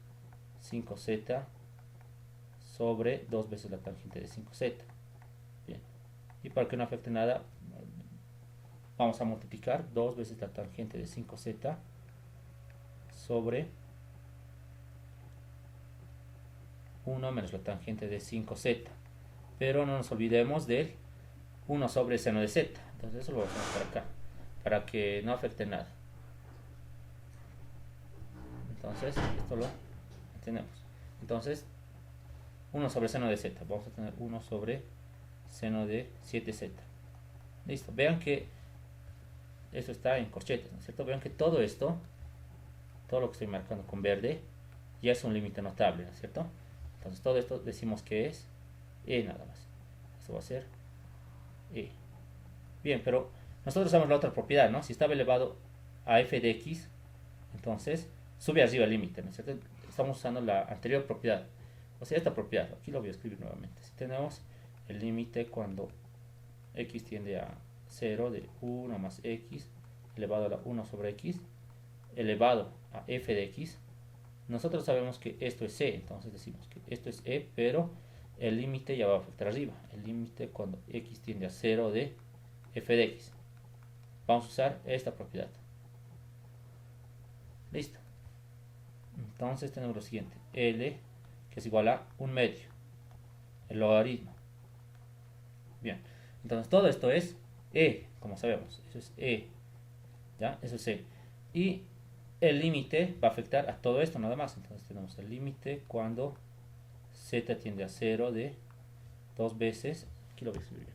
5z sobre 2 veces la tangente de 5z. Bien. Y para que no afecte nada, vamos a multiplicar 2 veces la tangente de 5z sobre 1 menos la tangente de 5z. Pero no nos olvidemos del 1 sobre seno de z. Entonces eso lo vamos a poner por acá, para que no afecte nada. Entonces esto lo tenemos. Entonces 1 sobre seno de z. Vamos a tener 1 sobre seno de 7z. Listo. Vean que eso está en corchetes, ¿no es cierto? Vean que todo esto, todo lo que estoy marcando con verde, ya es un límite notable, ¿no es cierto? Entonces todo esto decimos que es nada más. Esto va a ser Bien, pero nosotros sabemos la otra propiedad, ¿no? Si estaba elevado a f de x, entonces sube arriba el límite, ¿no es cierto? Estamos usando la anterior propiedad. O sea, esta propiedad, aquí lo voy a escribir nuevamente. Si tenemos el límite cuando x tiende a 0 de 1 más x elevado a la 1 sobre x elevado a f de x, nosotros sabemos que esto es c, entonces decimos que esto es pero el límite ya va a afectar arriba. El límite cuando x tiende a 0 de f de x. Vamos a usar esta propiedad. Listo. Entonces tenemos lo siguiente. L, que es igual a 1/2. El logaritmo. Bien. Entonces todo esto es como sabemos. Eso es ¿ya? Eso es Y el límite va a afectar a todo esto nada más. Entonces tenemos el límite cuando z tiende a 0 de 2 veces, aquí lo voy a escribir,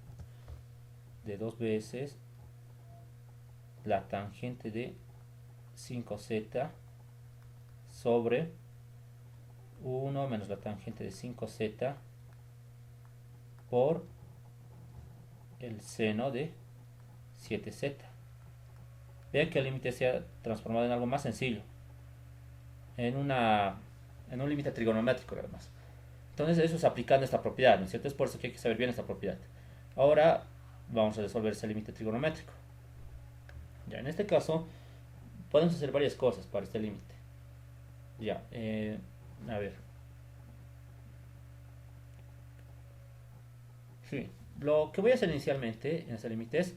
de 2 veces la tangente de 5z sobre 1 menos la tangente de 5z por el seno de 7z. Vean que el límite se ha transformado en algo más sencillo, en un límite trigonométrico nada más. Entonces eso es aplicando esta propiedad, ¿no es cierto? Es por eso que hay que saber bien esta propiedad. Ahora vamos a resolver ese límite trigonométrico. Ya, en este caso podemos hacer varias cosas para este límite. Ya, a ver. Sí, lo que voy a hacer inicialmente en este límite es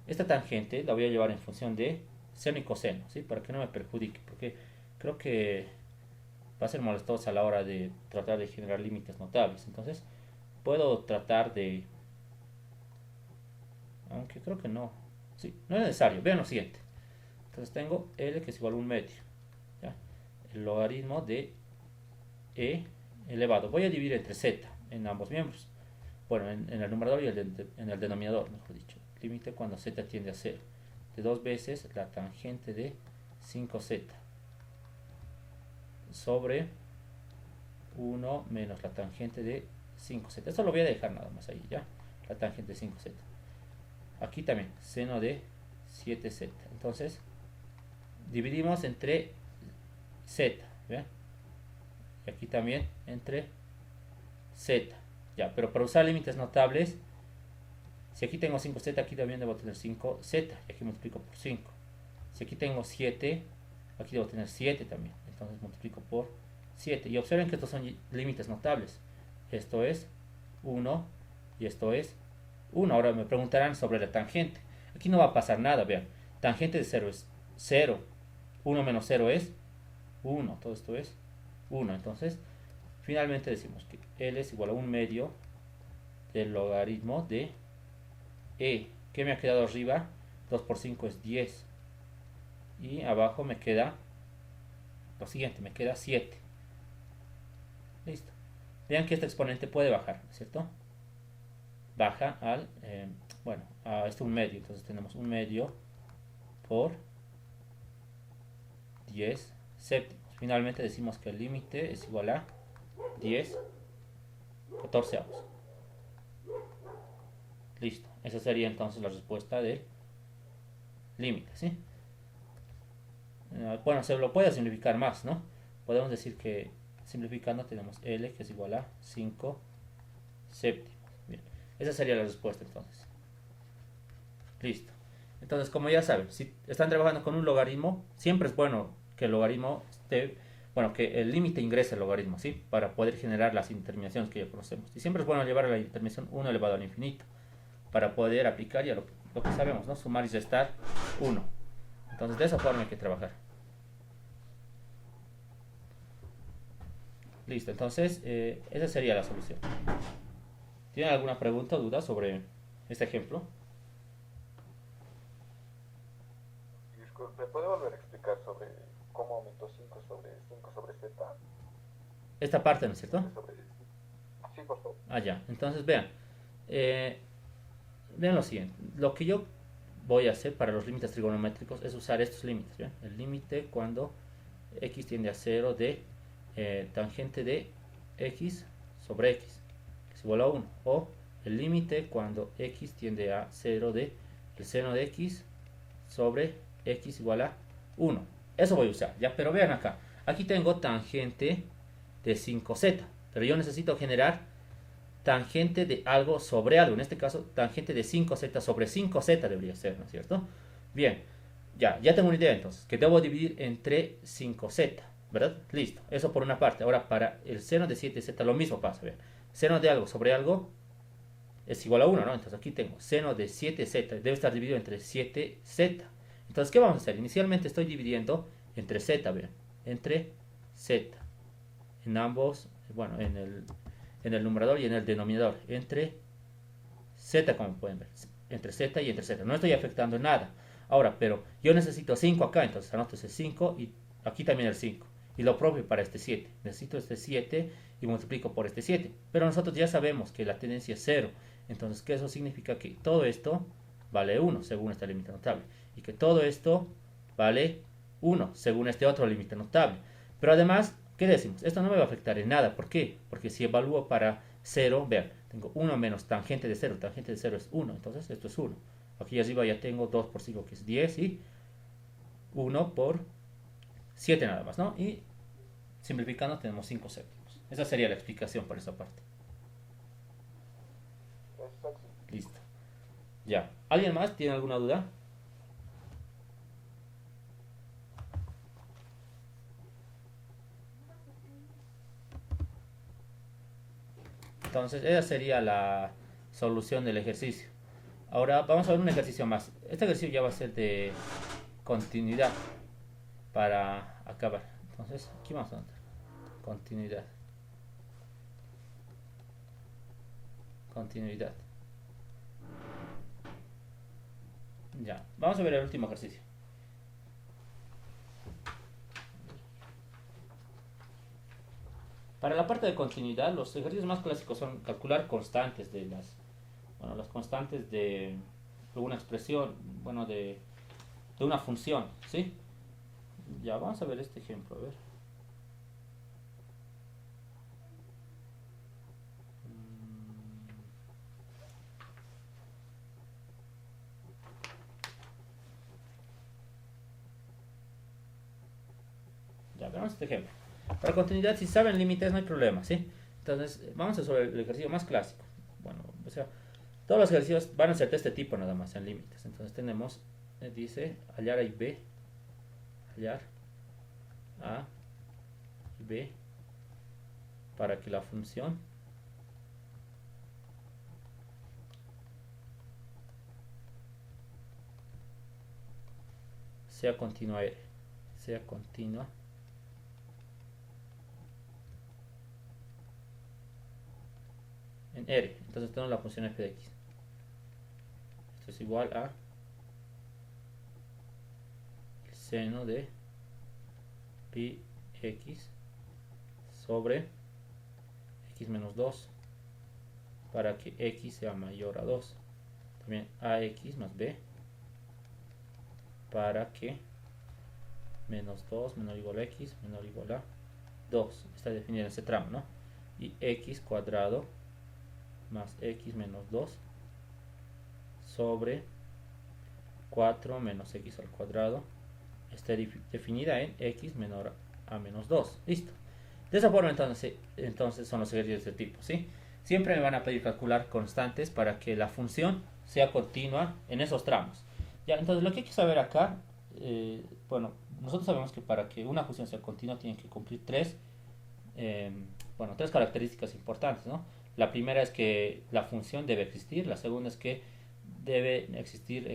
esta tangente la voy a llevar en función de seno y coseno, ¿sí? Para que no me perjudique, porque creo que va a ser molestosa a la hora de tratar de generar límites notables. Entonces puedo tratar de, aunque creo que no, sí, no es necesario. Vean lo siguiente. Entonces tengo L, que es igual a 1/2, ¿ya? El logaritmo de elevado, voy a dividir entre z en ambos miembros, bueno, en el numerador y en el denominador, mejor dicho. Límite cuando z tiende a 0 de 2 veces la tangente de 5z sobre 1 menos la tangente de 5z. Esto lo voy a dejar nada más ahí, ya. La tangente de 5z. Aquí también, seno de 7z. Entonces, dividimos entre z, ¿bien? Y aquí también entre z. Ya, pero para usar límites notables, si aquí tengo 5z, aquí también debo tener 5z. Y aquí multiplico por 5. Si aquí tengo 7, aquí debo tener 7 también. Entonces multiplico por 7. Y observen que estos son límites notables. Esto es 1 y esto es 1. Ahora me preguntarán sobre la tangente. Aquí no va a pasar nada, vean. Tangente de 0 es 0. 1 menos 0 es 1. Todo esto es 1. Entonces, finalmente decimos que L es igual a 1/2 del logaritmo de ¿Qué me ha quedado arriba? 2 por 5 es 10. Y abajo me queda lo siguiente, me queda 7. Listo. Vean que este exponente puede bajar, ¿cierto? Baja al, bueno, a este 1/2. Entonces tenemos 1/2 por 10 séptimos. Finalmente decimos que el límite es igual a 10 14avos. Listo. Esa sería entonces la respuesta del límite, ¿sí? Bueno, se lo puede simplificar más, ¿no? Podemos decir que simplificando tenemos L que es igual a 5 séptimos. Bien, esa sería la respuesta entonces. Listo. Entonces, como ya saben, si están trabajando con un logaritmo, siempre es bueno que el logaritmo esté, bueno, que el límite ingrese al logaritmo, ¿sí? Para poder generar las interminaciones que ya conocemos. Y siempre es bueno llevar a la interminación 1 elevado al infinito, para poder aplicar ya lo que sabemos, ¿no? Sumar y restar 1. Entonces, de esa forma hay que trabajar. Listo, entonces, esa sería la solución. ¿Tienen alguna pregunta o duda sobre este ejemplo? Disculpe, ¿puede volver a explicar sobre cómo aumentó 5 sobre z? Esta parte, ¿no es cierto? 5 sobre... Sí, por favor. Ah, ya. Entonces, vean. Eh, vean lo siguiente. Lo que yo voy a hacer para los límites trigonométricos es usar estos límites. ¿Bien? El límite cuando x tiende a 0 de tangente de x sobre x, que es igual a 1. O el límite cuando x tiende a 0 de el seno de x sobre x igual a 1. Eso voy a usar, ¿ya? Pero vean acá. Aquí tengo tangente de 5z, pero yo necesito generar tangente de algo sobre algo. En este caso, tangente de 5z sobre 5z debería ser, ¿no es cierto? Bien, ya tengo una idea entonces, que debo dividir entre 5z, ¿verdad? Listo, eso por una parte. Ahora, para el seno de 7z lo mismo pasa, vean. Seno de algo sobre algo es igual a 1, ¿no? Entonces aquí tengo seno de 7z, debe estar dividido entre 7z. Entonces, ¿qué vamos a hacer? Inicialmente estoy dividiendo entre z, vean, entre z. En ambos, bueno, en el numerador y en el denominador, entre z, como pueden ver, entre z y entre z. No estoy afectando nada. Ahora, pero yo necesito 5 acá, entonces anoto ese 5 y aquí también el 5. Y lo propio para este 7. Necesito este 7 y multiplico por este 7. Pero nosotros ya sabemos que la tendencia es 0. Entonces, ¿qué eso significa? Que todo esto vale 1 según este límite notable. Y que todo esto vale 1 según este otro límite notable. Pero además, ¿qué decimos? Esto no me va a afectar en nada. ¿Por qué? Porque si evalúo para 0, vean, tengo 1 menos tangente de 0. Tangente de 0 es 1. Entonces, esto es 1. Aquí arriba ya tengo 2 por 5, que es 10. Y 1 por 7 nada más, ¿no? Y simplificando tenemos 5 séptimos. Esa sería la explicación por esa parte. Exacto. Listo. Ya. ¿Alguien más tiene alguna duda? Entonces, esa sería la solución del ejercicio. Ahora vamos a ver un ejercicio más. Este ejercicio ya va a ser de continuidad para acabar. Entonces, aquí vamos a anotar. Continuidad. Continuidad. Ya. Vamos a ver el último ejercicio. Para la parte de continuidad, los ejercicios más clásicos son calcular constantes de las constantes de una expresión, bueno, de una función, ¿sí? Ya, vamos a ver este ejemplo, a ver. Ya, veamos este ejemplo. Para continuidad, si saben límites, no hay problema, ¿sí? Entonces, vamos a sobre el ejercicio más clásico. Bueno, o sea, todos los ejercicios van a ser de este tipo nada más, en límites. Entonces tenemos, dice, hallar A y B, hallar A y B, para que la función sea continua R, sea continua en R. Entonces tenemos la función f de x. Esto es igual a el seno de pi x sobre x menos 2 para que x sea mayor a 2. También ax más b para que menos 2 menor o igual a x menor o igual a 2. Está definido en ese tramo, ¿no? Y x cuadrado más x menos 2 sobre 4 menos x al cuadrado está definida en x menor a menos 2. Listo. De esa forma entonces son los ejercicios de tipo, ¿sí? Siempre me van a pedir calcular constantes para que la función sea continua en esos tramos. Ya, entonces lo que hay que saber acá, bueno, nosotros sabemos que para que una función sea continua tienen que cumplir tres características importantes, ¿no? La primera es que la función debe existir, la segunda es que deben existir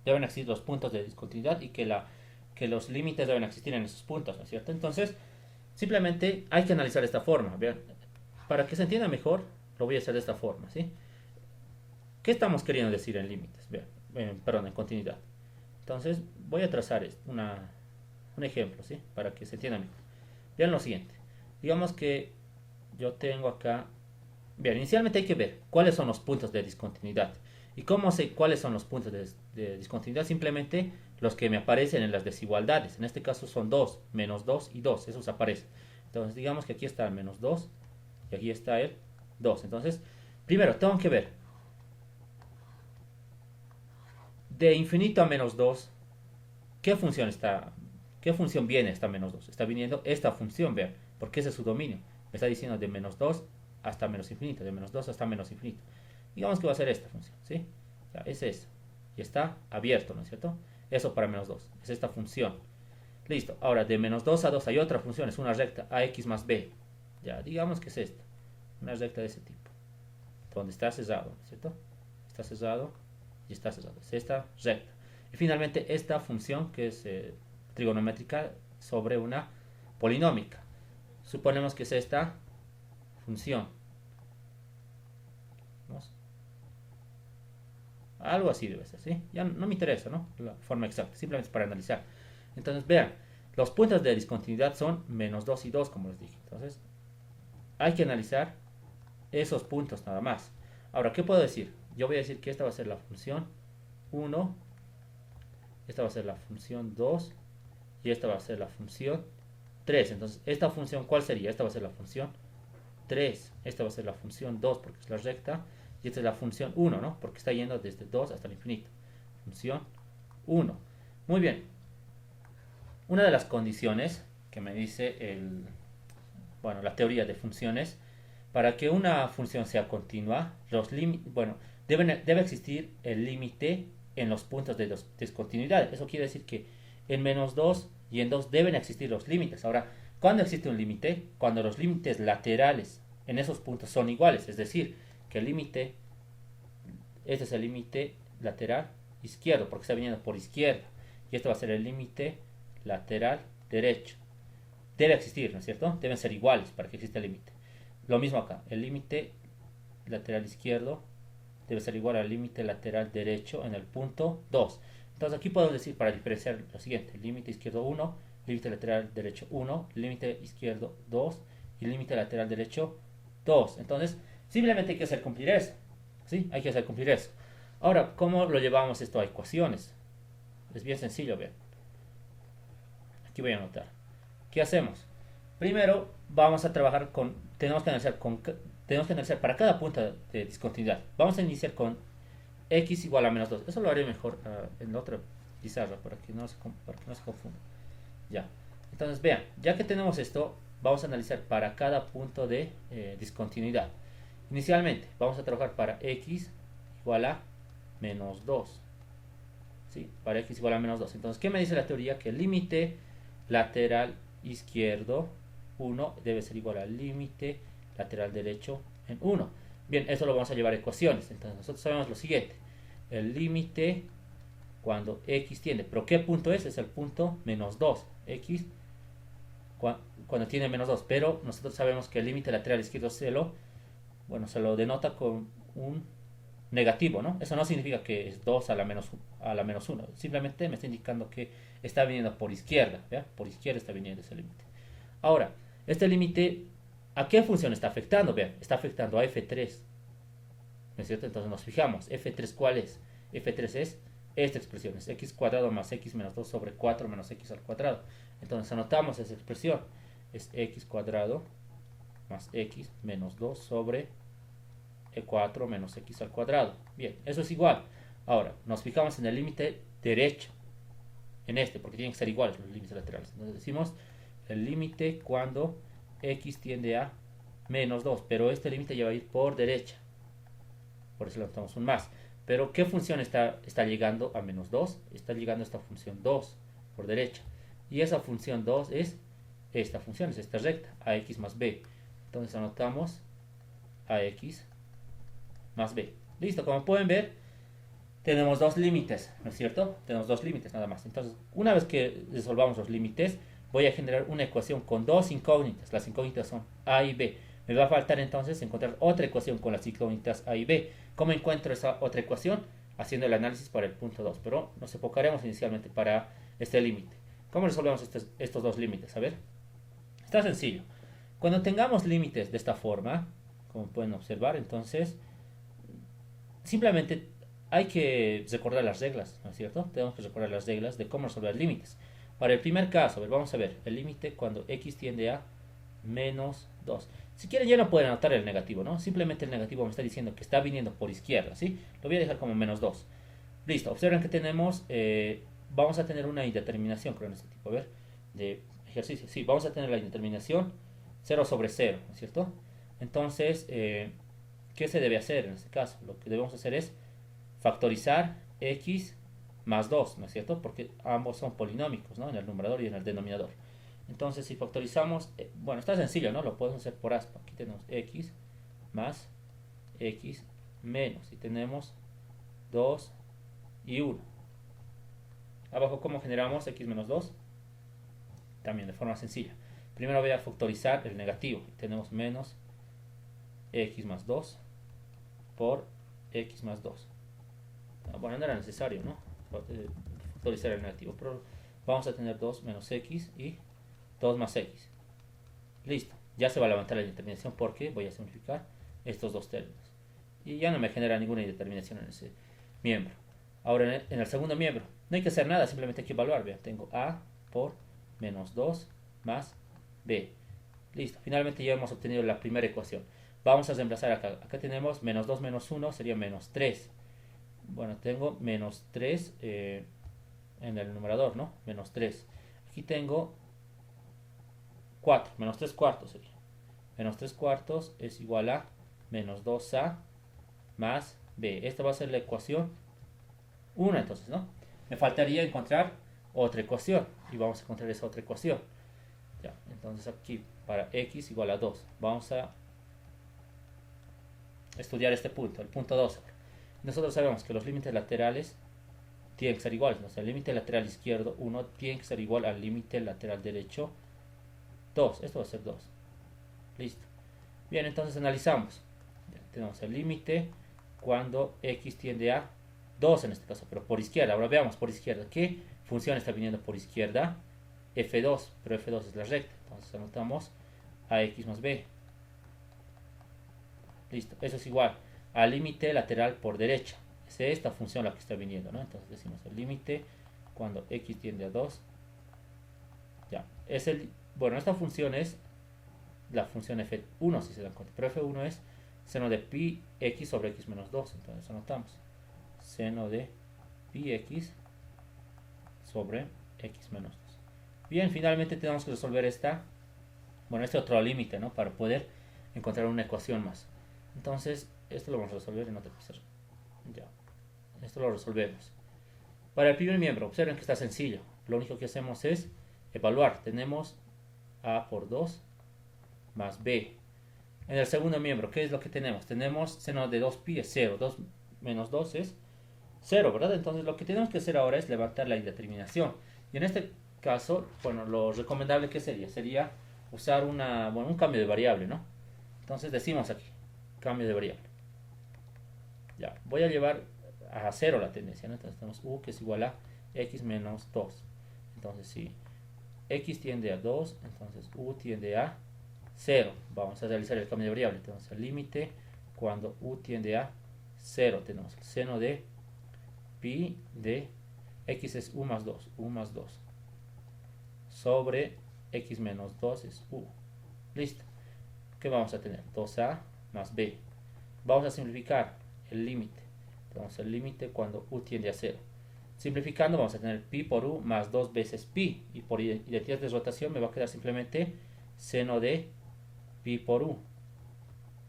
los puntos de discontinuidad y que los límites deben existir en esos puntos, ¿no es cierto? Entonces, simplemente hay que analizar esta forma. ¿Vean? Para que se entienda mejor, lo voy a hacer de esta forma, ¿sí? ¿Qué estamos queriendo decir en límites? En continuidad. Entonces, voy a trazar un ejemplo, ¿sí? Para que se entienda mejor. Vean lo siguiente. Digamos que yo tengo acá... Bien, inicialmente hay que ver cuáles son los puntos de discontinuidad. ¿Y cómo sé cuáles son los puntos de discontinuidad? Simplemente los que me aparecen en las desigualdades. En este caso son 2, menos 2 y 2. Esos aparecen. Entonces, digamos que aquí está el menos 2 y aquí está el 2. Entonces, primero tengo que ver de infinito a menos 2, ¿qué función viene esta menos 2? Está viniendo esta función, vean, porque ese es su dominio. Me está diciendo de menos 2 hasta menos infinito, de menos 2 hasta menos infinito. Digamos que va a ser esta función, ¿sí? Ya, es esa. Y está abierto, ¿no es cierto? Eso para menos 2. Es esta función. Listo. Ahora, de menos 2 a 2 hay otra función, es una recta ax más b. Ya, digamos que es esta. Una recta de ese tipo. Donde está cerrado, ¿no es cierto? Está cerrado y está cerrado. Es esta recta. Y finalmente esta función que es trigonométrica sobre una polinómica. Suponemos que es esta función. ¿Vamos? Algo así debe ser, ¿sí? Ya no me interesa, ¿no? La forma exacta, simplemente para analizar. Entonces, vean, los puntos de discontinuidad son menos 2 y 2, como les dije. Entonces, hay que analizar esos puntos nada más. Ahora, ¿qué puedo decir? Yo voy a decir que esta va a ser la función 1, esta va a ser la función 2 y esta va a ser la función 3. Entonces, esta función, ¿cuál sería? Esta va a ser la función 3, esta va a ser la función 2 porque es la recta y esta es la función 1, ¿no? Porque está yendo desde 2 hasta el infinito. Función 1. Muy bien. Una de las condiciones que me dice la teoría de funciones, para que una función sea continua, debe existir el límite en los puntos de discontinuidad. Eso quiere decir que en menos 2 y en 2 deben existir los límites. Ahora, ¿cuándo existe un límite? Cuando los límites laterales en esos puntos son iguales. Es decir, que el límite, este es el límite lateral izquierdo, porque está viniendo por izquierda. Y este va a ser el límite lateral derecho. Debe existir, ¿no es cierto? Deben ser iguales para que exista el límite. Lo mismo acá, el límite lateral izquierdo debe ser igual al límite lateral derecho en el punto 2. Entonces aquí podemos decir, para diferenciar lo siguiente: límite izquierdo 1, límite lateral derecho 1, límite izquierdo 2 y límite lateral derecho 2. Entonces simplemente hay que hacer cumplir eso, ¿sí? Hay que hacer cumplir eso. Ahora, ¿cómo lo llevamos esto a ecuaciones? Es bien sencillo, vean. Aquí voy a anotar. ¿Qué hacemos? Primero vamos a trabajar tenemos que analizar para cada punto de discontinuidad. Vamos a iniciar con x igual a menos 2. Eso lo haré mejor en la otra pizarra para que no se confunda. Ya. Entonces vean, ya que tenemos esto, vamos a analizar para cada punto de discontinuidad. Inicialmente vamos a trabajar para x igual a menos 2. ¿Sí? Para x igual a menos 2. Entonces, ¿qué me dice la teoría? Que el límite lateral izquierdo 1 debe ser igual al límite lateral derecho en 1. Bien, eso lo vamos a llevar a ecuaciones. Entonces nosotros sabemos lo siguiente: el límite cuando x tiende, ¿pero qué punto es? Es el punto menos 2. X cuando tiene menos 2, pero nosotros sabemos que el límite lateral izquierdo se lo denota con un negativo, ¿no? Eso no significa que es 2 a la menos 1. Simplemente me está indicando que está viniendo por izquierda, ¿ya? Por izquierda está viniendo ese límite. Ahora, este límite, ¿a qué función está afectando? Vean, está afectando a f3. ¿No es cierto? Entonces nos fijamos, f3 ¿cuál es? f3 es esta expresión, es x cuadrado más x menos 2 sobre 4 menos x al cuadrado. Entonces anotamos esa expresión, es x cuadrado más x menos 2 sobre 4 menos x al cuadrado. Bien, eso es igual. Ahora, nos fijamos en el límite derecho, en este, porque tienen que ser iguales los límites laterales. Entonces decimos el límite cuando x tiende a menos 2, pero este límite ya va a ir por derecha, por eso le notamos un más. Pero ¿qué función está llegando a menos 2? Está llegando esta función 2 por derecha, y esa función 2 es esta función, es esta recta, ax más b. Entonces anotamos ax más b. Listo, como pueden ver, tenemos dos límites, ¿no es cierto? Tenemos dos límites nada más. Entonces, una vez que resolvamos los límites, voy a generar una ecuación con dos incógnitas. Las incógnitas son a y b. Me va a faltar entonces encontrar otra ecuación con las incógnitas a y b. ¿Cómo encuentro esa otra ecuación? Haciendo el análisis para el punto 2, pero nos enfocaremos inicialmente para este límite. ¿Cómo resolvemos estos dos límites? A ver, está sencillo. Cuando tengamos límites de esta forma, como pueden observar, entonces simplemente hay que recordar las reglas, ¿no es cierto? Tenemos que recordar las reglas de cómo resolver límites. Para el primer caso, a ver, vamos a ver el límite cuando x tiende a menos 2. Si quieren ya no pueden anotar el negativo, ¿no? Simplemente el negativo me está diciendo que está viniendo por izquierda, ¿sí? Lo voy a dejar como menos 2. Listo, observen que tenemos, vamos a tener una indeterminación, creo, en este tipo, a ver, de ejercicio. Sí, vamos a tener la indeterminación 0 sobre 0, ¿no es cierto? Entonces, ¿qué se debe hacer en este caso? Lo que debemos hacer es factorizar x más 2, ¿no es cierto? Porque ambos son polinómicos, ¿no? En el numerador y en el denominador. Entonces, si factorizamos, bueno, está sencillo, ¿no? Lo podemos hacer por aspa. Aquí tenemos x más x menos, y tenemos 2 y 1. Abajo, ¿cómo generamos x menos 2? También de forma sencilla. Primero voy a factorizar el negativo. Tenemos menos x más 2 por x más 2. Bueno, no era necesario, ¿no? Factorizar el negativo, pero vamos a tener 2 menos x y 2 más x. Listo, ya se va a levantar la indeterminación porque voy a simplificar estos dos términos. Y ya no me genera ninguna indeterminación en ese miembro. Ahora en el segundo miembro, no hay que hacer nada, simplemente hay que evaluar. Vean, tengo a por menos 2 más b. Listo, finalmente ya hemos obtenido la primera ecuación. Vamos a reemplazar acá. Acá tenemos menos 2 menos 1 sería menos 3. Bueno, tengo menos 3 en el numerador, ¿no? Menos 3. Aquí tengo 4, menos 3 cuartos sería. Menos 3 cuartos es igual a menos 2a más b. Esta va a ser la ecuación 1 entonces, ¿no? Me faltaría encontrar otra ecuación y vamos a encontrar esa otra ecuación. Ya, entonces aquí para x igual a 2 vamos a estudiar este punto, el punto 2. Nosotros sabemos que los límites laterales tienen que ser iguales, ¿no? O sea, el límite lateral izquierdo 1 tiene que ser igual al límite lateral derecho 2. Esto va a ser 2. Listo. Bien, entonces analizamos. Ya, tenemos el límite cuando x tiende a 2 en este caso, pero por izquierda. Ahora veamos por izquierda. ¿Qué función está viniendo por izquierda? F2, pero F2 es la recta. Entonces anotamos ax más b. Listo, eso es igual al límite lateral por derecha. Es esta función la que está viniendo, ¿no? Entonces decimos el límite cuando x tiende a 2. Ya, es el, bueno, esta función es la función f1, si se dan cuenta, pero f1 es seno de pi x sobre x menos 2. Entonces anotamos seno de pi x sobre x menos 2. Bien, finalmente tenemos que resolver esta, bueno, este otro límite, ¿no? Para poder encontrar una ecuación más. Entonces, esto lo vamos a resolver en otra cosa. Ya, esto lo resolvemos. Para el primer miembro, observen que está sencillo. Lo único que hacemos es evaluar. Tenemos a por 2 más b. En el segundo miembro, ¿qué es lo que tenemos? Tenemos seno de 2pi es 0. 2 menos 2 es 0, ¿verdad? Entonces lo que tenemos que hacer ahora es levantar la indeterminación. Y en este caso, bueno, lo recomendable que sería usar un cambio de variable, ¿no? Entonces decimos aquí, cambio de variable. Ya, voy a llevar a 0 la tendencia, ¿no? Entonces tenemos u que es igual a x menos 2. Entonces si x tiende a 2, entonces u tiende a 0. Vamos a realizar el cambio de variable. Entonces el límite cuando u tiende a 0 tenemos el seno de pi de x es u más 2 sobre x menos 2 es u. Listo. ¿Qué vamos a tener? 2a más b. vamos a simplificar el límite. Entonces el límite cuando u tiende a 0. Simplificando vamos a tener pi por u más 2 veces pi. Y por identidad de rotación me va a quedar simplemente seno de pi por u.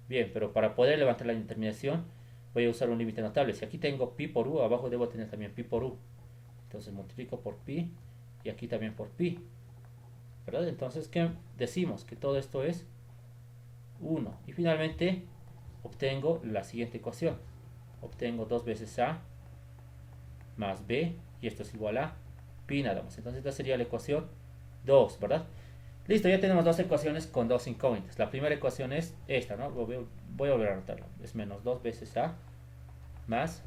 Bien, pero para poder levantar la indeterminación voy a usar un límite notable. Si aquí tengo pi por u, abajo debo tener también pi por u. Entonces multiplico por pi y aquí también por pi. ¿Verdad? Entonces, ¿qué decimos? Que todo esto es 1. Y finalmente obtengo la siguiente ecuación. Obtengo 2 veces a más b, y esto es igual a pi nada más. Entonces esta sería la ecuación 2, ¿verdad? Listo, ya tenemos dos ecuaciones con dos incógnitas. La primera ecuación es esta, ¿no? Voy a volver a anotarla. Es menos 2 veces a más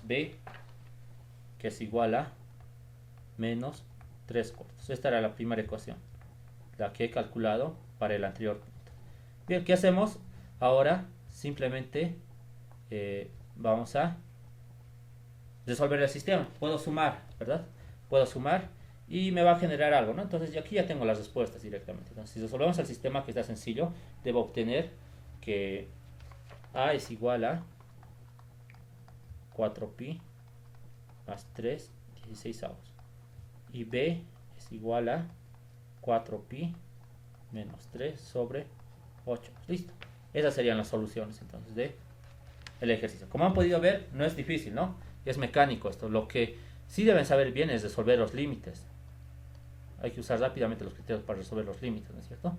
b, que es igual a menos 3 cuartos. Esta era la primera ecuación, la que he calculado para el anterior punto. Bien, ¿qué hacemos? Ahora simplemente vamos a resolver el sistema. Puedo sumar, ¿verdad? Puedo sumar y me va a generar algo, ¿no? Entonces aquí ya tengo las respuestas directamente. Entonces, si resolvemos el sistema, que está sencillo, debo obtener que a es igual a 4pi más 3 16avos y b es igual a 4pi menos 3 sobre 8. Listo. Esas serían las soluciones entonces de el ejercicio. Como han podido ver, no es difícil, ¿no? Es mecánico esto. Lo que sí deben saber bien es resolver los límites. Hay que usar rápidamente los criterios para resolver los límites, ¿no es cierto?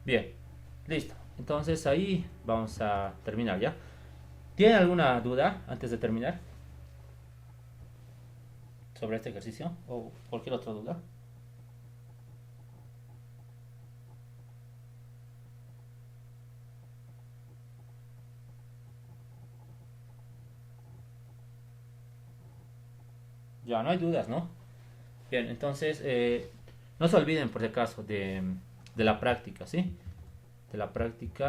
Bien, listo. Entonces ahí vamos a terminar ya. ¿Tienen alguna duda antes de terminar sobre este ejercicio o cualquier otra duda? Ya no hay dudas, ¿no? Bien, entonces no se olviden por si acaso de la práctica, ¿sí? De la práctica.